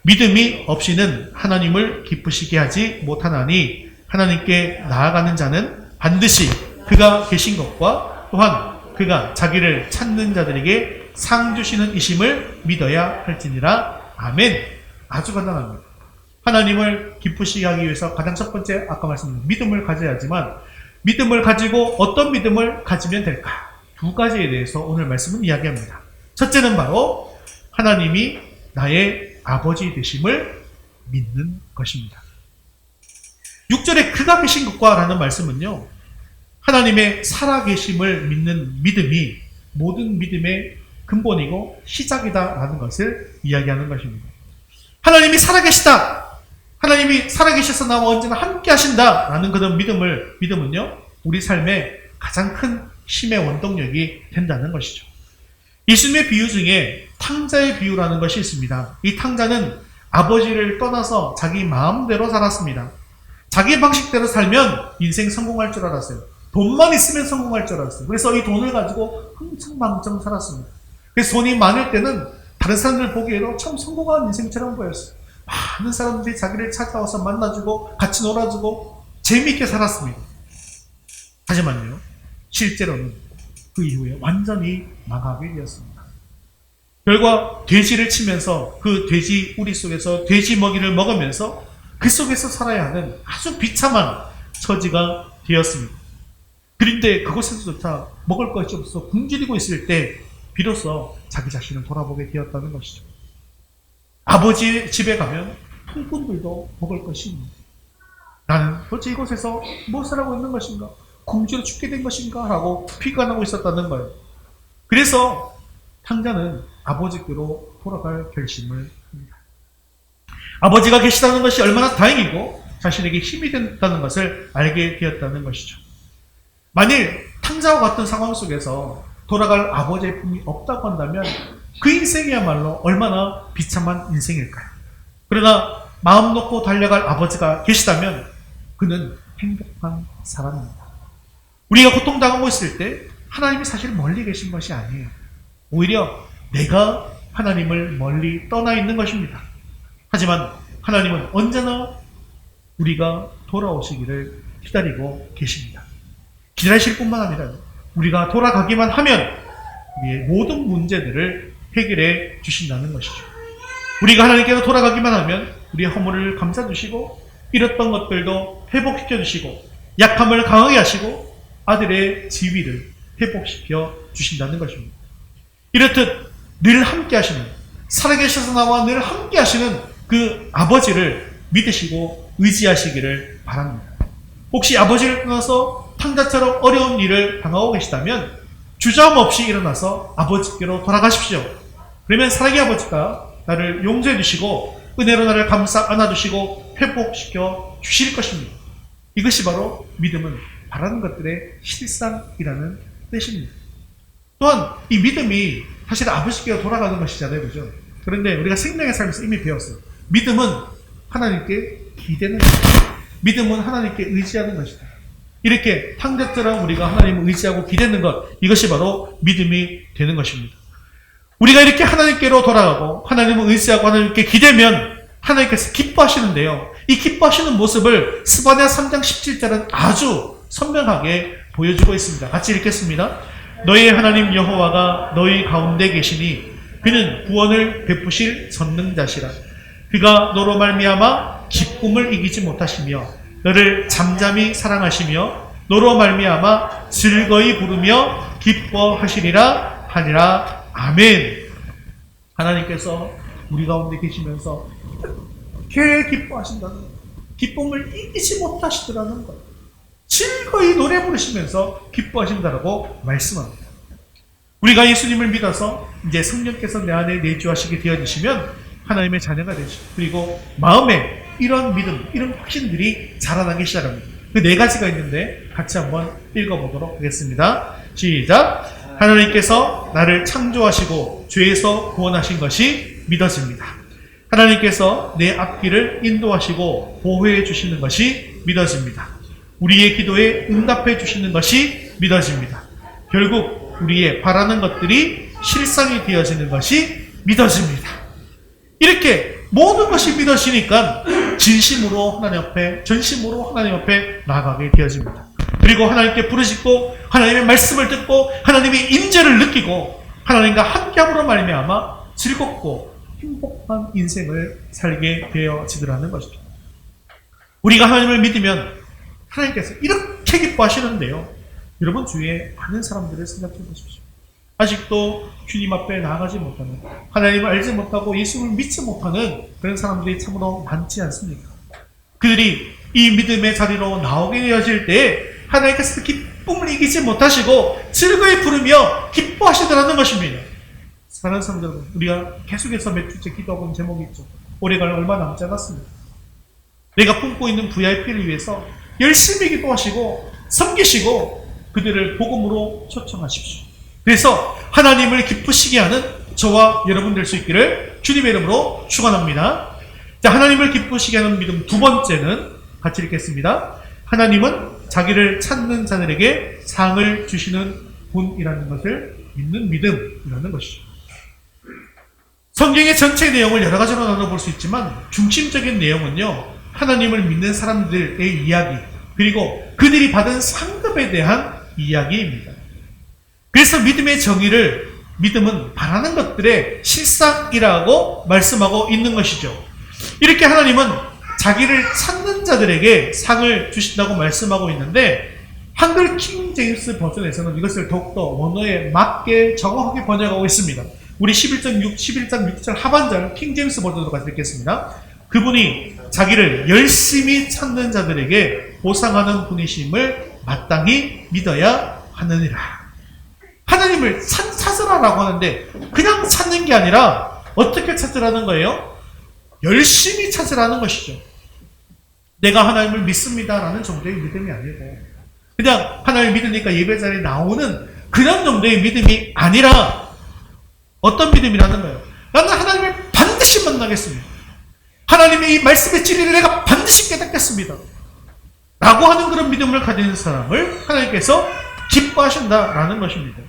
믿음이 없이는 하나님을 기쁘시게 하지 못하나니 하나님께 나아가는 자는 반드시 그가 계신 것과 또한 그가 자기를 찾는 자들에게 상 주시는 이심을 믿어야 할지니라. 아멘. 아주 간단합니다. 하나님을 기쁘시게 하기 위해서 가장 첫 번째 아까 말씀드린 믿음을 가져야 하지만 믿음을 가지고 어떤 믿음을 가지면 될까? 두 가지에 대해서 오늘 말씀은 이야기합니다. 첫째는 바로 하나님이 나의 아버지 되심을 믿는 것입니다. 6절에 그가 계신 것과 라는 말씀은요, 하나님의 살아계심을 믿는 믿음이 모든 믿음의 근본이고 시작이다라는 것을 이야기하는 것입니다. 하나님이 살아계시다! 하나님이 살아계셔서 나와 언제나 함께 하신다라는 그런 믿음은요, 우리 삶의 가장 큰 힘의 원동력이 된다는 것이죠. 예수님의 비유 중에 탕자의 비유라는 것이 있습니다. 이 탕자는 아버지를 떠나서 자기 마음대로 살았습니다. 자기 방식대로 살면 인생 성공할 줄 알았어요. 돈만 있으면 성공할 줄 알았어요. 그래서 이 돈을 가지고 흥청망청 살았습니다. 그래서 돈이 많을 때는 다른 사람들 보기에도 참 성공한 인생처럼 보였어요. 많은 사람들이 자기를 찾아와서 만나주고 같이 놀아주고 재미있게 살았습니다. 하지만요, 실제로는 그 이후에 완전히 망하게 되었습니다. 결과 돼지를 치면서 그 돼지 우리 속에서 돼지 먹이를 먹으면서 그 속에서 살아야 하는 아주 비참한 처지가 되었습니다. 그런데 그곳에서조차 먹을 것이 없어 굶주리고 있을 때 비로소 자기 자신을 돌아보게 되었다는 것이죠. 아버지 집에 가면 풍꾼들도 먹을 것이 있는데 나는 도대체 이곳에서 무엇을 하고 있는 것인가? 굶주려 죽게 된 것인가? 라고 피관하고 있었다는 거예요. 그래서 탕자는 아버지께로 돌아갈 결심을 합니다. 아버지가 계시다는 것이 얼마나 다행이고 자신에게 힘이 된다는 것을 알게 되었다는 것이죠. 만일 탕자와 같은 상황 속에서 돌아갈 아버지의 품이 없다고 한다면 그 인생이야말로 얼마나 비참한 인생일까요? 그러나 마음 놓고 달려갈 아버지가 계시다면 그는 행복한 사람입니다. 우리가 고통당하고 있을 때 하나님이 사실 멀리 계신 것이 아니에요. 오히려 내가 하나님을 멀리 떠나 있는 것입니다. 하지만 하나님은 언제나 우리가 돌아오시기를 기다리고 계십니다. 기다리실 뿐만 아니라 우리가 돌아가기만 하면 우리의 모든 문제들을 해결해 주신다는 것이죠. 우리가 하나님께로 돌아가기만 하면 우리의 허물을 감싸주시고 잃었던 것들도 회복시켜 주시고 약함을 강하게 하시고 아들의 지위를 회복시켜 주신다는 것입니다. 이렇듯 늘 함께 하시는, 살아계셔서 나와 늘 함께 하시는 그 아버지를 믿으시고 의지하시기를 바랍니다. 혹시 아버지를 떠나서 탕자처럼 어려운 일을 당하고 계시다면 주저함없이 일어나서 아버지께로 돌아가십시오. 그러면 사랑의 아버지가 나를 용서해 주시고 은혜로 나를 감싸 안아주시고 회복시켜 주실 것입니다. 이것이 바로 믿음은 바라는 것들의 실상이라는 뜻입니다. 또한 이 믿음이 사실 아버지께로 돌아가는 것이잖아요. 그죠? 그런데 우리가 생명의 삶에서 이미 배웠어요. 믿음은 하나님께 기대는 것이다. 믿음은 하나님께 의지하는 것이다. 이렇게 탕자처럼 우리가 하나님을 의지하고 기대는 것, 이것이 바로 믿음이 되는 것입니다. 우리가 이렇게 하나님께로 돌아가고 하나님을 의지하고 하나님께 기대면 하나님께서 기뻐하시는데요. 이 기뻐하시는 모습을 스바냐 3장 17절은 아주 선명하게 보여주고 있습니다. 같이 읽겠습니다. 너희 하나님 여호와가 너희 가운데 계시니 그는 구원을 베푸실 전능자시라. 그가 너로 말미암아 기쁨을 이기지 못하시며 너를 잠잠히 사랑하시며 너로 말미암아 즐거이 부르며 기뻐하시리라 하니라. 아멘. 하나님께서 우리 가운데 계시면서 이렇게 기뻐하신다는 것, 기쁨을 이기지 못하시더라는 것, 즐거이 노래 부르시면서 기뻐하신다라고 말씀합니다. 우리가 예수님을 믿어서 이제 성령께서 내 안에 내주하시게 되어지시면 하나님의 자녀가 되시고 그리고 마음에 이런 믿음, 이런 확신들이 자라나기 시작합니다. 그 네 가지가 있는데 같이 한번 읽어보도록 하겠습니다. 시작. 하나님께서 나를 창조하시고 죄에서 구원하신 것이 믿어집니다. 하나님께서 내 앞길을 인도하시고 보호해 주시는 것이 믿어집니다. 우리의 기도에 응답해 주시는 것이 믿어집니다. 결국 우리의 바라는 것들이 실상이 되어지는 것이 믿어집니다. 이렇게 모든 것이 믿어지니까 진심으로 하나님 앞에, 전심으로 하나님 앞에 나아가게 되어집니다. 그리고 하나님께 부르짖고 하나님의 말씀을 듣고 하나님의 임재를 느끼고 하나님과 함께함으로 말미암아 즐겁고 행복한 인생을 살게 되어지더라는 것이죠. 우리가 하나님을 믿으면 하나님께서 이렇게 기뻐하시는데요. 여러분 주위에 많은 사람들을 생각해 보십시오. 아직도 주님 앞에 나아가지 못하는, 하나님을 알지 못하고 예수를 믿지 못하는 그런 사람들이 참으로 많지 않습니까? 그들이 이 믿음의 자리로 나오게 되어질 때 하나님께서 기쁨을 이기지 못하시고 즐거이 부르며 기뻐하시더라는 것입니다. 사랑하는 성도 여러분, 우리가 계속해서 몇 주째 기도하고 있는 제목이 있죠. 올해가 얼마 남지 않았습니다. 내가 품고 있는 VIP를 위해서 열심히 기도하시고 섬기시고 그들을 복음으로 초청하십시오. 그래서 하나님을 기쁘시게 하는 저와 여러분 될 수 있기를 주님의 이름으로 축원합니다. 자, 하나님을 기쁘시게 하는 믿음 두 번째는 같이 읽겠습니다. 하나님은 자기를 찾는 자들에게 상을 주시는 분이라는 것을 믿는 믿음이라는 것이죠. 성경의 전체 내용을 여러 가지로 나눠볼 수 있지만 중심적인 내용은요, 하나님을 믿는 사람들의 이야기, 그리고 그들이 받은 상급에 대한 이야기입니다. 그래서 믿음의 정의를 믿음은 바라는 것들의 실상이라고 말씀하고 있는 것이죠. 이렇게 하나님은 자기를 찾는 자들에게 상을 주신다고 말씀하고 있는데 한글 킹 제임스 버전에서는 이것을 더욱더 원어에 맞게 정확하게 번역하고 있습니다. 우리 11장 6절 하반절 킹 제임스 버전으로 같이 읽겠습니다. 그분이 자기를 열심히 찾는 자들에게 보상하는 분이심을 마땅히 믿어야 하느니라. 하나님을 찾으라라고 하는데 그냥 찾는 게 아니라 어떻게 찾으라는 거예요? 열심히 찾으라는 것이죠. 내가 하나님을 믿습니다라는 정도의 믿음이 아니고 그냥 하나님을 믿으니까 예배 자리에 나오는 그런 정도의 믿음이 아니라 어떤 믿음이라는 거예요? 나는 하나님을 반드시 만나겠습니다. 하나님의 이 말씀의 진리를 내가 반드시 깨닫겠습니다. 라고 하는 그런 믿음을 가진 사람을 하나님께서 기뻐하신다라는 것입니다.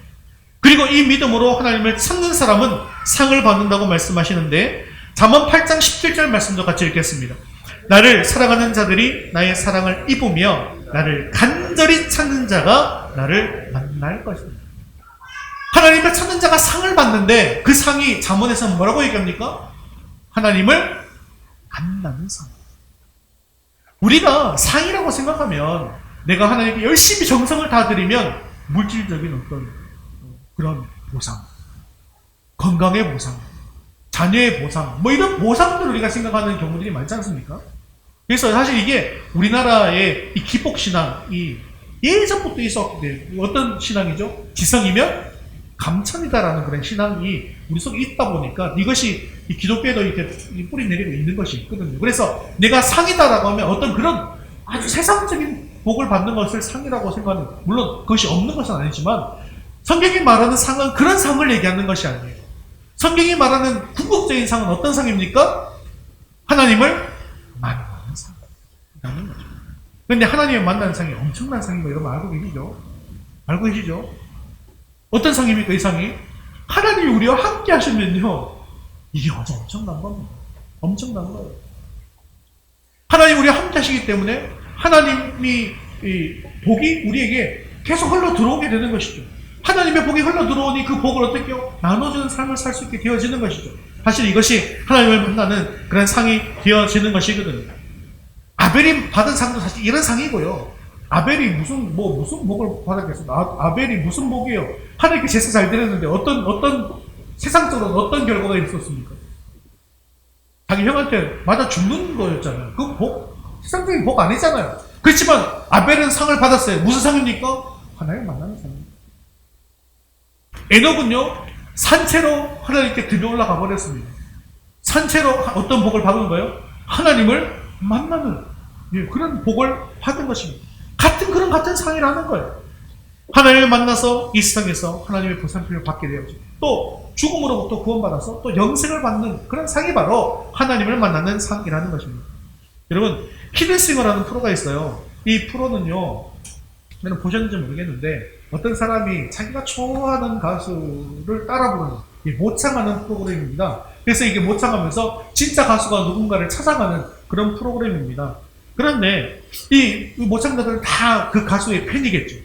그리고 이 믿음으로 하나님을 찾는 사람은 상을 받는다고 말씀하시는데 잠언 8장 17절 말씀도 같이 읽겠습니다. 나를 사랑하는 자들이 나의 사랑을 입으며 나를 간절히 찾는 자가 나를 만날 것입니다. 하나님을 찾는 자가 상을 받는데 그 상이 잠언에서 뭐라고 얘기합니까? 하나님을 만나는 상. 우리가 상이라고 생각하면 내가 하나님께 열심히 정성을 다드리면 물질적인 어떤 그런 보상, 건강의 보상, 자녀의 보상, 뭐 이런 보상들을 우리가 생각하는 경우들이 많지 않습니까? 그래서 사실 이게 우리나라의 이 기복신앙이 예전부터 있었기 때문에 어떤 신앙이죠? 지성이면 감천이다라는 그런 신앙이 우리 속에 있다 보니까 이것이 이 기독교에도 이렇게 뿌리 내리고 있는 것이 있거든요. 그래서 내가 상이다라고 하면 어떤 그런 아주 세상적인 복을 받는 것을 상이라고 생각하는, 물론 그것이 없는 것은 아니지만 성경이 말하는 상은 그런 상을 얘기하는 것이 아니에요. 성경이 말하는 궁극적인 상은 어떤 상입니까? 하나님을 만나는 상이라는 거죠. 그런데 하나님을 만나는 상이 엄청난 상인 거 여러분 알고 계시죠? 알고 계시죠? 어떤 상입니까? 이 상이? 하나님이 우리와 함께 하시면요, 이게 아주 엄청난 겁니다. 엄청난 거예요. 하나님이 우리와 함께 하시기 때문에 하나님이 이 복이 우리에게 계속 흘러 들어오게 되는 것이죠. 하나님의 복이 흘러 들어오니 그 복을 어떻게 해요? 나눠주는 삶을 살 수 있게 되어지는 것이죠. 사실 이것이 하나님을 만나는 그런 상이 되어지는 것이거든요. 아벨이 받은 상도 사실 이런 상이고요. 아벨이 무슨 복을 받았겠습니까? 아벨이 무슨 복이에요? 하나님께 제사 잘 드렸는데 어떤 세상적으로 어떤 결과가 있었습니까? 자기 형한테 맞아 죽는 거였잖아요. 그 복, 세상적인 복 아니잖아요. 그렇지만 아벨은 상을 받았어요. 무슨 상입니까? 하나님 만나는 상입니다. 에녹은요, 산채로 하나님께 들여 올라가 버렸습니다. 산채로 어떤 복을 받은 거예요? 하나님을 만나는 그런 복을 받은 것입니다. 같은 상이라는 거예요. 하나님을 만나서 이 세상에서 하나님의 보살핌을 받게 되었죠. 또 죽음으로부터 구원받아서 또 영생을 받는 그런 상이 바로 하나님을 만나는 상이라는 것입니다. 여러분, 히든싱어라는 프로가 있어요. 이 프로는요, 저는 보셨는지 모르겠는데 어떤 사람이 자기가 좋아하는 가수를 따라 부르는 모창하는 프로그램입니다. 그래서 이게 모창하면서 진짜 가수가 누군가를 찾아가는 그런 프로그램입니다. 그런데 이 모창자들은 다 그 가수의 팬이겠죠.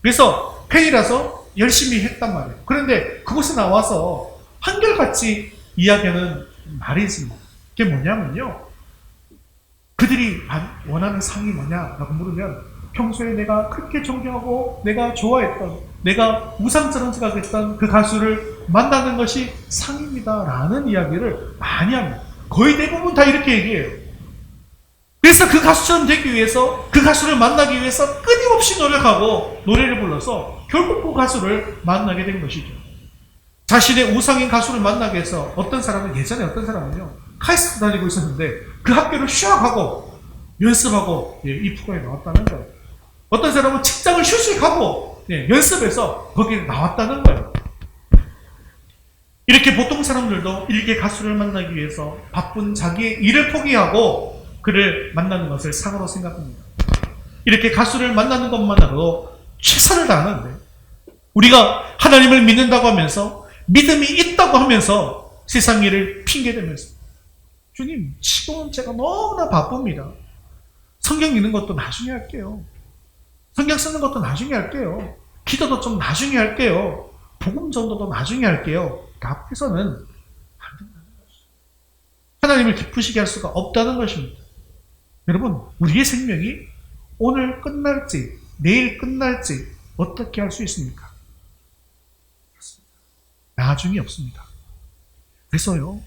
그래서 팬이라서 열심히 했단 말이에요. 그런데 그곳에 나와서 한결같이 이야기하는 말이 있습니다. 그게 뭐냐면요, 그들이 원하는 상이 뭐냐라고 물으면 평소에 내가 그렇게 존경하고 내가 좋아했던, 내가 우상처럼 생각했던 그 가수를 만나는 것이 상입니다 라는 이야기를 많이 합니다. 거의 대부분 다 이렇게 얘기해요. 그래서 그 가수처럼 되기 위해서, 그 가수를 만나기 위해서 끊임없이 노력하고 노래를 불러서 결국 그 가수를 만나게 된 것이죠. 자신의 우상인 가수를 만나기 위해서 예전에 어떤 사람은요, 카이스트 다니고 있었는데 그 학교를 휴학하고 연습하고 이 프로에 나왔다는 거예요. 어떤 사람은 직장을 휴직하고 연습해서 거기에 나왔다는 거예요. 이렇게 보통 사람들도 일개 가수를 만나기 위해서 바쁜 자기의 일을 포기하고 그를 만나는 것을 상으로 생각합니다. 이렇게 가수를 만나는 것만으로도 최선을 다하는데, 우리가 하나님을 믿는다고 하면서, 믿음이 있다고 하면서 세상 일을 핑계대면서, 주님, 지금은 제가 너무나 바쁩니다. 성경 읽는 것도 나중에 할게요. 성경 쓰는 것도 나중에 할게요. 기도도 좀 나중에 할게요. 복음 전도도 나중에 할게요. 라고 해서는 안 된다는 것이죠. 하나님을 기쁘시게 할 수가 없다는 것입니다. 여러분, 우리의 생명이 오늘 끝날지 내일 끝날지 어떻게 할 수 있습니까? 나중이 없습니다. 그래서요,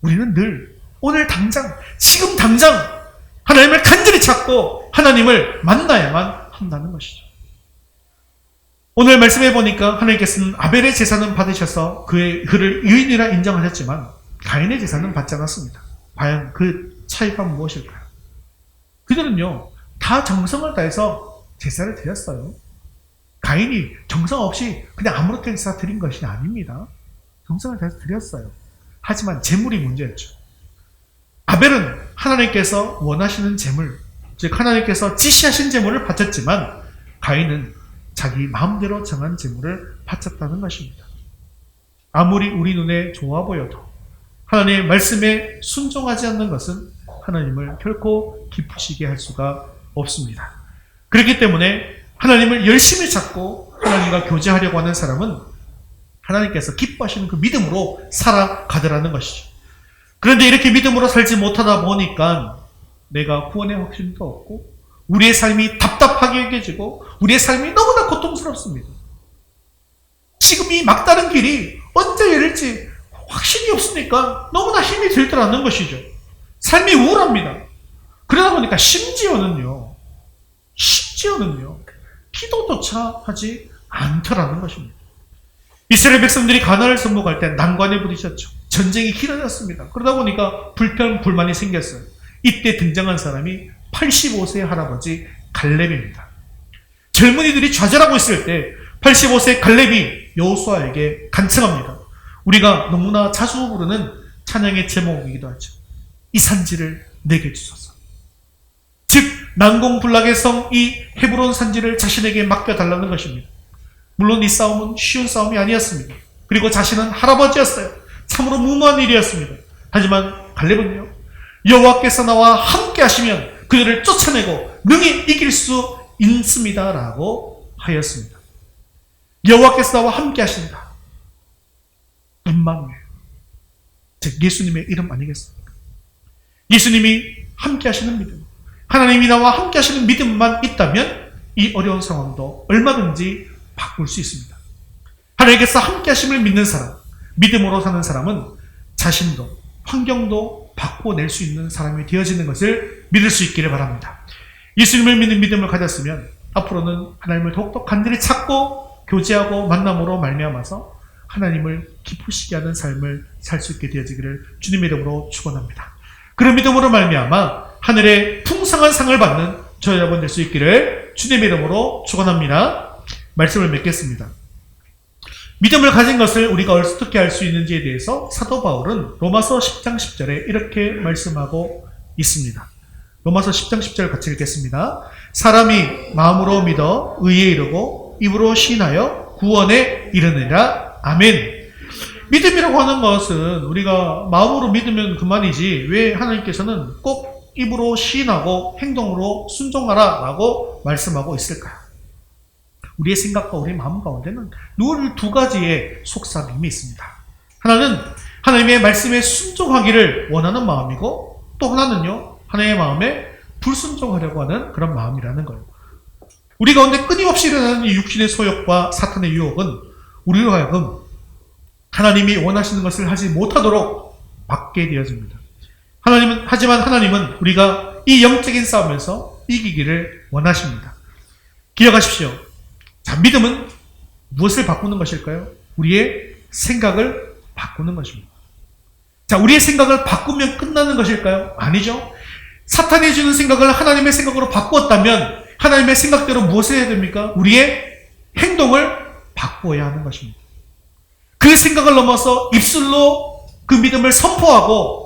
우리는 늘 오늘 당장, 지금 당장 하나님을 간절히 찾고 하나님을 만나야만 한다는 것이죠. 오늘 말씀해 보니까 하나님께서는 아벨의 제사는 받으셔서 그를 의인이라 인정하셨지만 가인의 제사는 받지 않았습니다. 과연 그 차이가 무엇일까요? 그들은요, 다 정성을 다해서 제사를 드렸어요. 가인이 정성 없이 그냥 아무렇게나 제사 드린 것이 아닙니다. 정성을 다해서 드렸어요. 하지만 재물이 문제였죠. 아벨은 하나님께서 원하시는 재물, 즉 하나님께서 지시하신 재물을 바쳤지만 가인은 자기 마음대로 정한 재물을 바쳤다는 것입니다. 아무리 우리 눈에 좋아 보여도 하나님의 말씀에 순종하지 않는 것은 하나님을 결코 기쁘시게 할 수가 없습니다. 그렇기 때문에 하나님을 열심히 찾고 하나님과 교제하려고 하는 사람은 하나님께서 기뻐하시는 그 믿음으로 살아가더라는 것이죠. 그런데 이렇게 믿음으로 살지 못하다 보니까 내가 구원의 확신도 없고 우리의 삶이 답답하게 여겨지고 우리의 삶이 너무나 고통스럽습니다. 지금 이 막다른 길이 언제 열릴지 확신이 없으니까 너무나 힘이 들더라는 것이죠. 삶이 우울합니다. 그러다 보니까 심지어는요, 기도조차 하지 않더라는 것입니다. 이스라엘 백성들이 가나안을 정복할 때 난관에 부딪혔죠. 전쟁이 길어졌습니다. 그러다 보니까 불만이 생겼어요. 이때 등장한 사람이 85세의 할아버지 갈렙입니다. 젊은이들이 좌절하고 있을 때 85세 갈렙이 여호수아에게 간청합니다. 우리가 너무나 자주 부르는 찬양의 제목이기도 하죠. 이 산지를 내게 주소서. 즉 난공불락의 성 이 헤브론 산지를 자신에게 맡겨달라는 것입니다. 물론 이 싸움은 쉬운 싸움이 아니었습니다. 그리고 자신은 할아버지였어요. 참으로 무모한 일이었습니다. 하지만 갈렙은요, 여호와께서 나와 함께 하시면 그들을 쫓아내고 능히 이길 수 있습니다 라고 하였습니다. 여호와께서 나와 함께 하신다. 임마누엘, 즉 예수님의 이름 아니겠습니까? 예수님이 함께 하시는 믿음, 하나님이 나와 함께 하시는 믿음만 있다면 이 어려운 상황도 얼마든지 바꿀 수 있습니다. 하나님께서 함께 하심을 믿는 사람, 믿음으로 사는 사람은 자신도 환경도 바꿔낼 수 있는 사람이 되어지는 것을 믿을 수 있기를 바랍니다. 예수님을 믿는 믿음을 가졌으면 앞으로는 하나님을 더욱더 간절히 찾고 교제하고 만남으로 말미암아서 하나님을 기쁘시게 하는 삶을 살 수 있게 되어지기를 주님의 이름으로 축원합니다. 그런 믿음으로 말미암아 하늘의 풍성한 상을 받는 저 여러분 될 수 있기를 주님의 이름으로 축원합니다. 말씀을 맺겠습니다. 믿음을 가진 것을 우리가 어떻게 알 수 있는지에 대해서 사도 바울은 로마서 10장 10절에 이렇게 말씀하고 있습니다. 로마서 10장 10절 같이 읽겠습니다. 사람이 마음으로 믿어 의에 이르고 입으로 시인하여 구원에 이르느니라. 아멘. 믿음이라고 하는 것은 우리가 마음으로 믿으면 그만이지 왜 하나님께서는 꼭 입으로 시인하고 행동으로 순종하라 라고 말씀하고 있을까요? 우리의 생각과 우리의 마음 가운데는 늘 두 가지의 속삭임이 있습니다. 하나는 하나님의 말씀에 순종하기를 원하는 마음이고, 또 하나는요, 하나님의 마음에 불순종하려고 하는 그런 마음이라는 거예요. 우리 가운데 끊임없이 일어나는 이 육신의 소욕과 사탄의 유혹은 우리로 하여금 하나님이 원하시는 것을 하지 못하도록 막게 되어집니다. 하지만 하나님은 우리가 이 영적인 싸움에서 이기기를 원하십니다. 기억하십시오. 자, 믿음은 무엇을 바꾸는 것일까요? 우리의 생각을 바꾸는 것입니다. 자, 우리의 생각을 바꾸면 끝나는 것일까요? 아니죠. 사탄이 주는 생각을 하나님의 생각으로 바꾸었다면 하나님의 생각대로 무엇을 해야 됩니까? 우리의 행동을 바꾸어야 하는 것입니다. 그 생각을 넘어서 입술로 그 믿음을 선포하고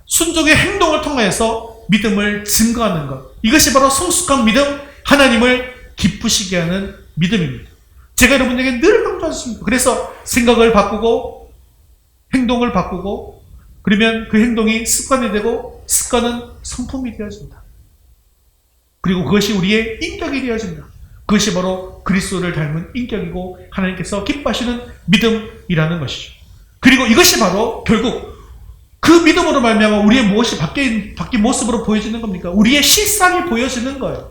순종의 행동을 통해서 믿음을 증거하는 것. 이것이 바로 성숙한 믿음, 하나님을 기쁘시게 하는 믿음입니다. 제가 여러분에게 늘 강조하셨습니다. 그래서 생각을 바꾸고 행동을 바꾸고 그러면 그 행동이 습관이 되고 습관은 성품이 되어진다. 그리고 그것이 우리의 인격이 되어진다. 그것이 바로 그리스도를 닮은 인격이고 하나님께서 기뻐하시는 믿음이라는 것이죠. 그리고 이것이 바로 결국 그 믿음으로 말미암아 우리의 무엇이 바뀐 모습으로 보여지는 겁니까? 우리의 실상이 보여지는 거예요.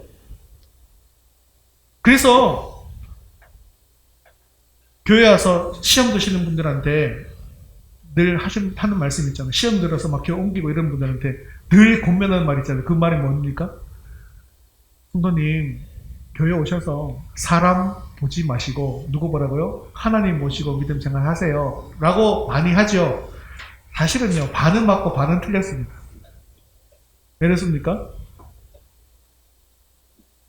그래서 교회 와서 시험 드시는 분들한테 늘 하는 말씀 있잖아요. 시험 들어서 막 교회 옮기고 이런 분들한테 늘 권면하는 말 있잖아요. 그 말이 뭡니까? 성도님, 교회 오셔서 사람 보지 마시고 누구 보라고요? 하나님 모시고 믿음 생활 하세요 라고 많이 하죠. 사실은요, 반은 맞고 반은 틀렸습니다. 왜 그렇습니까?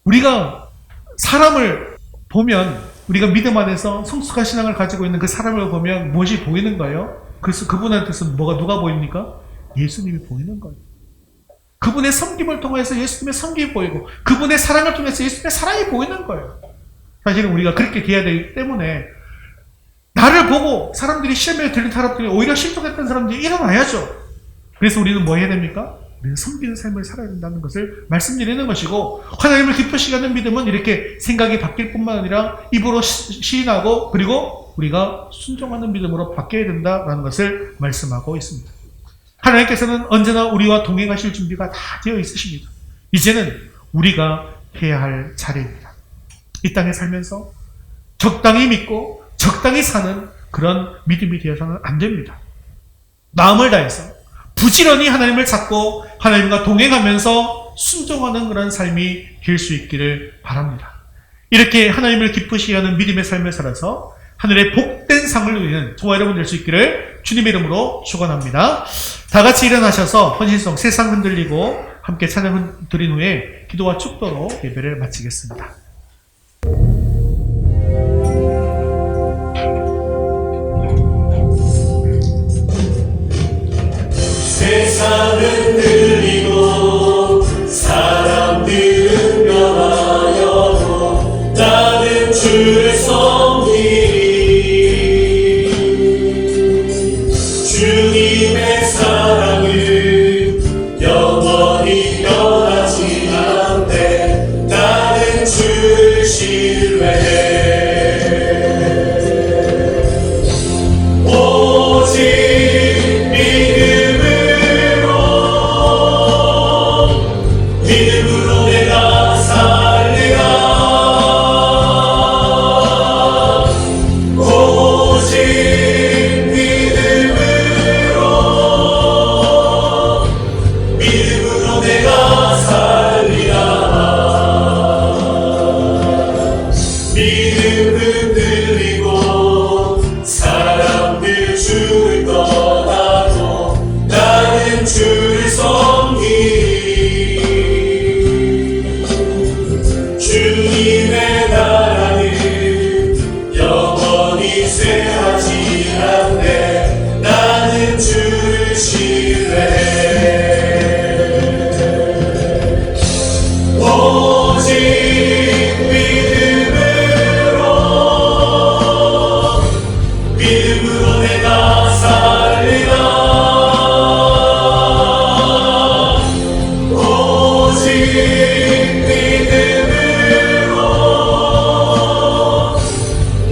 우리가 사람을 보면, 우리가 믿음 안에서 성숙한 신앙을 가지고 있는 그 사람을 보면 무엇이 보이는 거예요? 그래서 그분한테서 누가 보입니까? 예수님이 보이는 거예요. 그분의 섬김을 통해서 예수님의 섬김이 보이고, 그분의 사랑을 통해서 예수님의 사랑이 보이는 거예요. 사실은 우리가 그렇게 돼야 되기 때문에, 나를 보고 사람들이 시험에 들린 사람들이 오히려 실족했던 사람들이 일어나야죠. 그래서 우리는 뭐 해야 됩니까? 우리는 섬기는 삶을 살아야 된다는 것을 말씀드리는 것이고, 하나님을 기쁘시게 하는 믿음은 이렇게 생각이 바뀔 뿐만 아니라 입으로 시인하고 그리고 우리가 순종하는 믿음으로 바뀌어야 된다는 것을 말씀하고 있습니다. 하나님께서는 언제나 우리와 동행하실 준비가 다 되어 있으십니다. 이제는 우리가 해야 할 차례입니다. 이 땅에 살면서 적당히 믿고 적당히 사는 그런 믿음이 되어서는 안 됩니다. 마음을 다해서 부지런히 하나님을 찾고 하나님과 동행하면서 순종하는 그런 삶이 될 수 있기를 바랍니다. 이렇게 하나님을 기쁘시게 하는 믿음의 삶을 살아서 하늘의 복된 상을 누리는 저와 여러분 될 수 있기를 주님의 이름으로 축원합니다. 다 같이 일어나셔서 헌신성 세상 흔들리고 함께 찬양 드린 후에 기도와 축도로 예배를 마치겠습니다. 세상은 들리고 사람들은 변하여도 나는 주를 섬기리. 주님의 사랑은 영원히 변하지 않되 나는 주를 신뢰해. 오직 믿음으로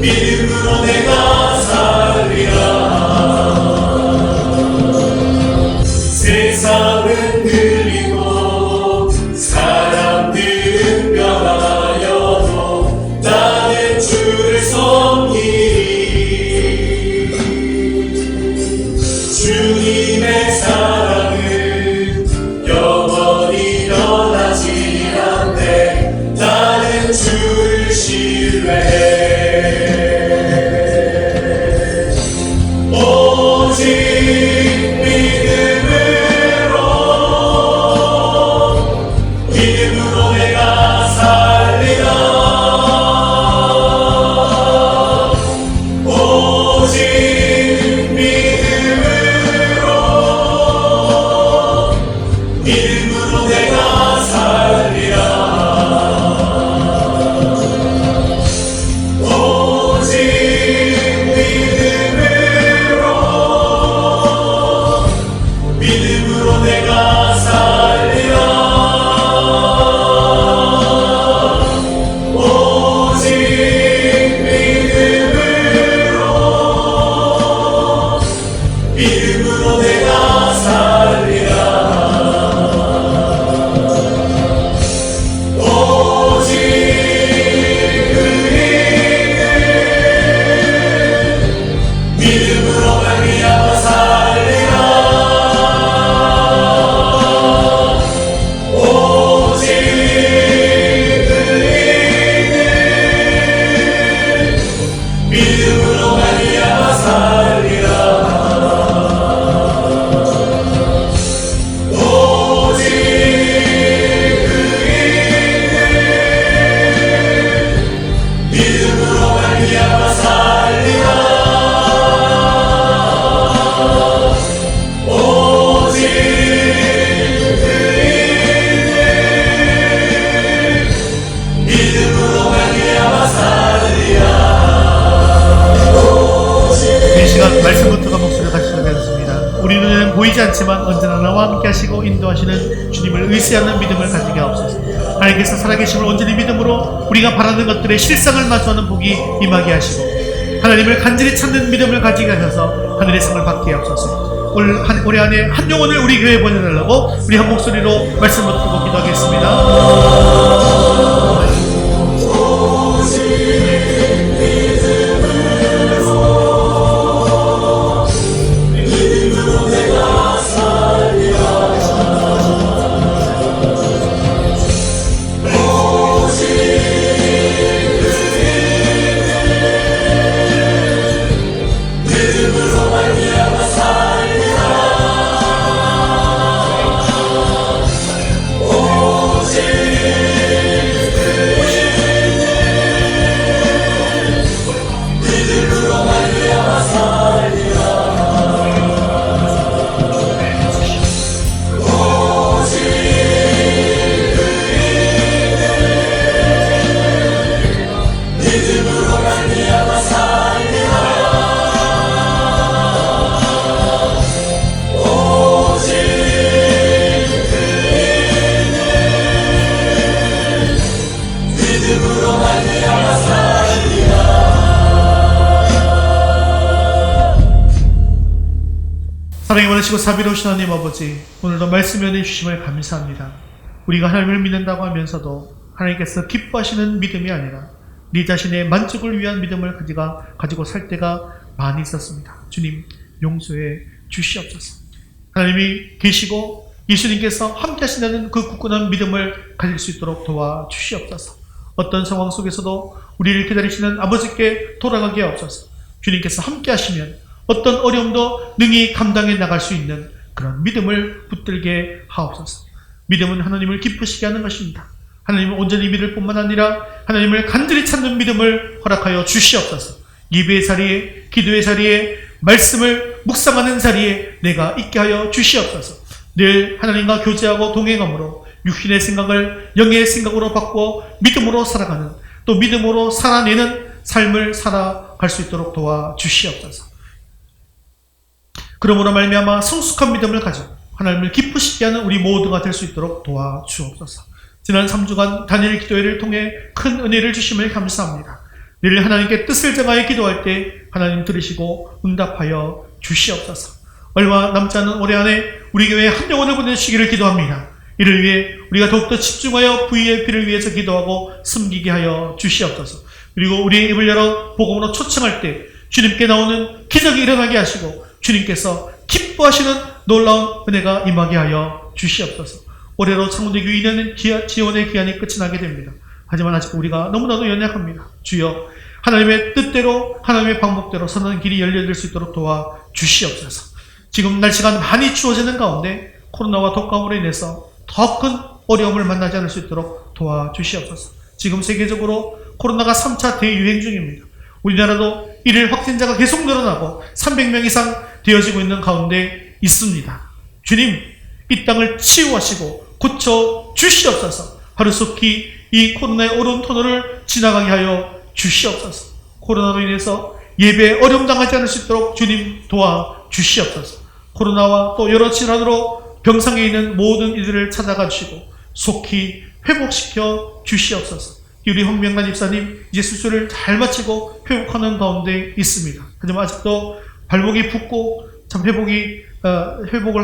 믿음으로 내가 살리라. 세상은 들리고 사람들은 변하여도 나는 주를 섬기리. 주님의 사랑은 영원히 변하지 않네. 나는 주를 신뢰해. 오직 믿음으로 내가 살리라. 오직 믿음으로 내가 살리라. 오직 믿음으로 내가 살리라. 오직 믿음으로 내가 살리라. 오직 믿음으로 말미암아 살리라. 오직 믿음으로 말미암아 살리라. 오직 믿음으로 말미암아 살리라. 오직 믿음으로 말미암아 살리라. 이 시간 말씀부터가 목소리가 다시 시작되었습니다. 우리 눈에는 보이지 않지만 언제나 나와 함께 하시고 인도하시는 주님을 의지하는 믿음을 가지게 하옵소서. 하나님께서 살아계심을 온전히 믿음으로 우리가 바라는 것들의 실상을 마주하는 복이 임하게 하시고 하나님을 간절히 찾는 믿음을 가지게 하셔서 하늘의 상을 받게 하옵소서. 올해 안에 한 영혼을 우리 교회에 보내달라고 우리 한 목소리로 말씀 붙들고 기도하겠습니다. 사랑이 많으시고 자비로우신 하나님 아버지, 오늘도 말씀 연해 주심을 감사합니다. 우리가 하나님을 믿는다고 하면서도 하나님께서 기뻐하시는 믿음이 아니라 네 자신의 만족을 위한 믿음을 가지고 살 때가 많이 있었습니다. 주님, 용서해 주시옵소서. 하나님이 계시고 예수님께서 함께 하신다는 그 굳건한 믿음을 가질 수 있도록 도와주시옵소서. 어떤 상황 속에서도 우리를 기다리시는 아버지께 돌아가게 하옵소서. 주님께서 함께 하시면 어떤 어려움도 능히 감당해 나갈 수 있는 그런 믿음을 붙들게 하옵소서. 믿음은 하나님을 기쁘시게 하는 것입니다. 하나님을 온전히 믿을 뿐만 아니라 하나님을 간절히 찾는 믿음을 허락하여 주시옵소서. 예배의 자리에, 기도의 자리에, 말씀을 묵상하는 자리에 내가 있게 하여 주시옵소서. 늘 하나님과 교제하고 동행함으로 육신의 생각을 영의 생각으로 바꾸어 믿음으로 살아가는, 또 믿음으로 살아내는 삶을 살아갈 수 있도록 도와주시옵소서. 그러므로 말미암아 성숙한 믿음을 가지고 하나님을 기쁘시게 하는 우리 모두가 될 수 있도록 도와주옵소서. 지난 3주간 다니엘 기도회를 통해 큰 은혜를 주심을 감사합니다. 늘 하나님께 뜻을 정하여 기도할 때 하나님 들으시고 응답하여 주시옵소서. 얼마 남지 않은 올해 안에 우리 교회에 한 영혼을 보내주시기를 기도합니다. 이를 위해 우리가 더욱더 집중하여 VIP를 위해서 기도하고 섬기게 하여 주시옵소서. 그리고 우리의 입을 열어 복음으로 초청할 때 주님께 나오는 기적이 일어나게 하시고 주님께서 기뻐하시는 놀라운 은혜가 임하게 하여 주시옵소서. 올해로 창원대교 2년 지원의 기한이 끝이 나게 됩니다. 하지만 아직 우리가 너무나도 연약합니다. 주여, 하나님의 뜻대로 하나님의 방법대로 선한 길이 열려질 수 있도록 도와주시옵소서. 지금 날씨가 많이 추워지는 가운데 코로나와 독감으로 인해서 더 큰 어려움을 만나지 않을 수 있도록 도와주시옵소서. 지금 세계적으로 코로나가 3차 대유행 중입니다. 우리나라도 일일 확진자가 계속 늘어나고 300명 이상 되어지고 있는 가운데 있습니다. 주님, 이 땅을 치유하시고 고쳐 주시옵소서. 하루속히 이 코로나의 어려운 터널을 지나가게 하여 주시옵소서. 코로나로 인해서 예배에 어려움 당하지 않을 수 있도록 주님 도와주시옵소서. 코로나와 또 여러 질환으로 병상에 있는 모든 이들을 찾아가 주시고 속히 회복시켜 주시옵소서. 우리 홍명란 집사님 이제 수술을 잘 마치고 회복하는 가운데 있습니다. 하지만 아직도 발목이 붓고 참 회복을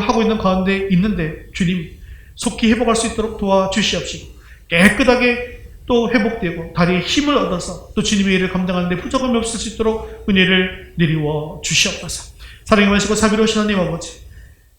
하고 있는 가운데 있는데 주님 속히 회복할 수 있도록 도와주시옵시고 깨끗하게 또 회복되고 다리에 힘을 얻어서 또 주님의 일을 감당하는데 부족함이 없을 수 있도록 은혜를 내리워 주시옵소서. 사랑이 많으시고 자비로우신 하나님 아버지,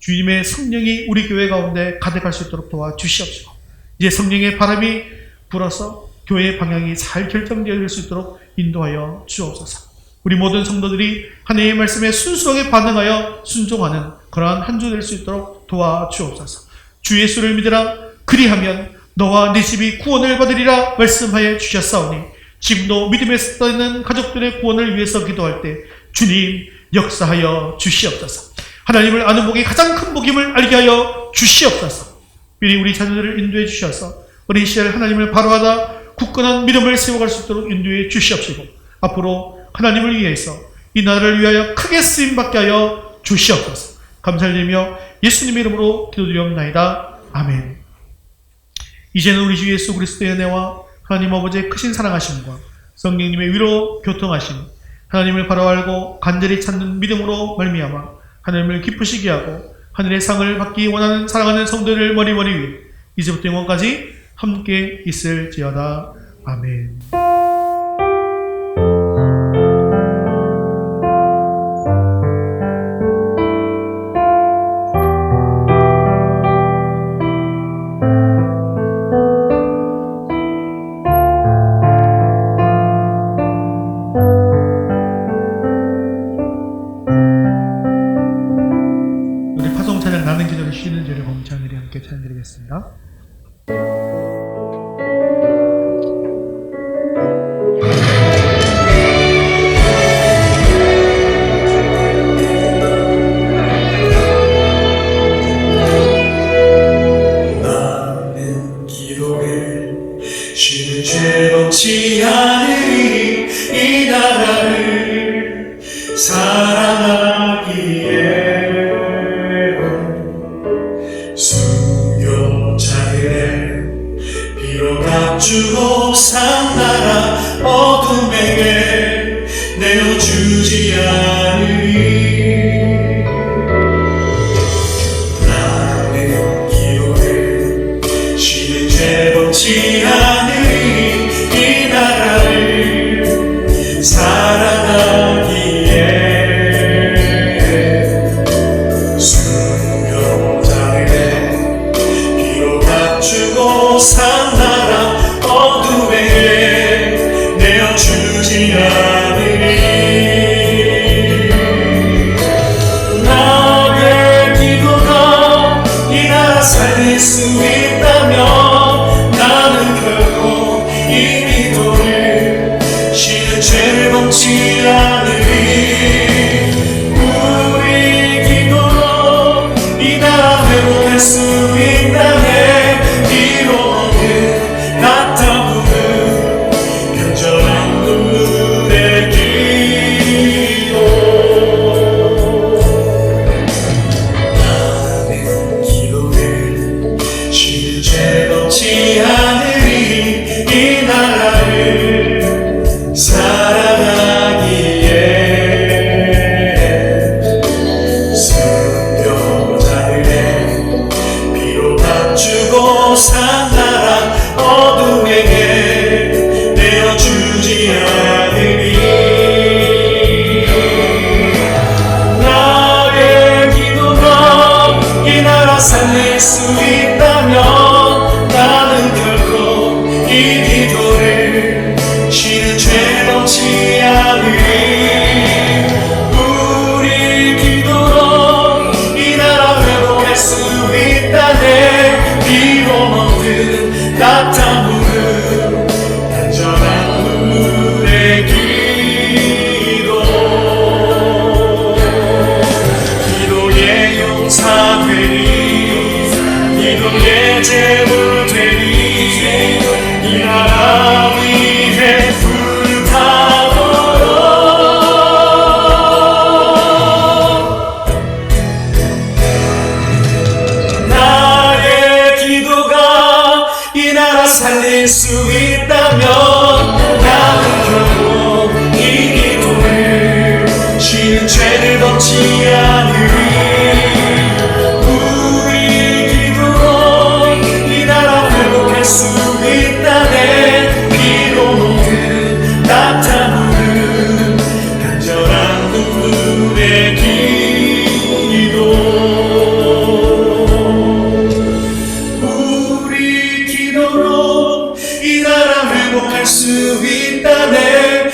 주님의 성령이 우리 교회 가운데 가득할 수 있도록 도와주시옵시고 이제 성령의 바람이 불어서 교회의 방향이 잘 결정되어질 수 있도록 인도하여 주옵소서. 우리 모든 성도들이 하나님의 말씀에 순수하게 반응하여 순종하는 그러한 한 주 될 수 있도록 도와주옵소서. 주 예수를 믿으라, 그리하면 너와 네 집이 구원을 받으리라 말씀하여 주셨사오니 지금도 믿음에 서 있는 가족들의 구원을 위해서 기도할 때 주님 역사하여 주시옵소서. 하나님을 아는 복이 가장 큰 복임을 알게 하여 주시옵소서. 미리 우리 자녀들을 인도해 주셔서 어린 시절 하나님을 바로하다 굳건한 믿음을 세워갈 수 있도록 인도해 주시옵시고 앞으로 하나님을 위해서 이 나라를 위하여 크게 쓰임받게 하여 주시옵소서. 감사드리며 예수님의 이름으로 기도드리옵나이다. 아멘. 이제는 우리 주 예수 그리스도의 은혜와 하나님 아버지의 크신 사랑하심과 성령님의 위로 교통하심, 하나님을 바로 알고 간절히 찾는 믿음으로 말미암아 하나님을 기쁘시게 하고 하늘의 상을 받기 원하는 사랑하는 성도를 머리머리 위에 이제부터 영원까지 함께 있을지어다. 아멘. 우리 파송 찬양 나는 기도를 쉬는 죄를 범창들이 함께 찬양드리겠습니다. 죄롭지 않으리 이 나라를 사랑하기에 순교자들의 피로 값주고 산 나라 어둠에게 내어주지 않으리 나는 기도를 쉬는 죄 범치 않으리 이 나라를 사랑하기에 순교자들의 피로 값주고 산 나라 어둠에 내어주지 않으리 나의 기도가 이 나라 살릴 수 있다면 나는 낙타무는 간절한 눈물의 기도 기도의 용사되니 기도의 제물 되니 이 나라 위에 불타도록 나의 기도가 이 나라 살릴 수 있다면 나는 결국 이 기도를 쉬는 죄를 덮지 않으리 우리 기도로 이 나라 회복할 수 있다네 비로 녹는 낙타무는 간절한 눈물의 기도 우리 기도로 이 나라 회복할 수 있다네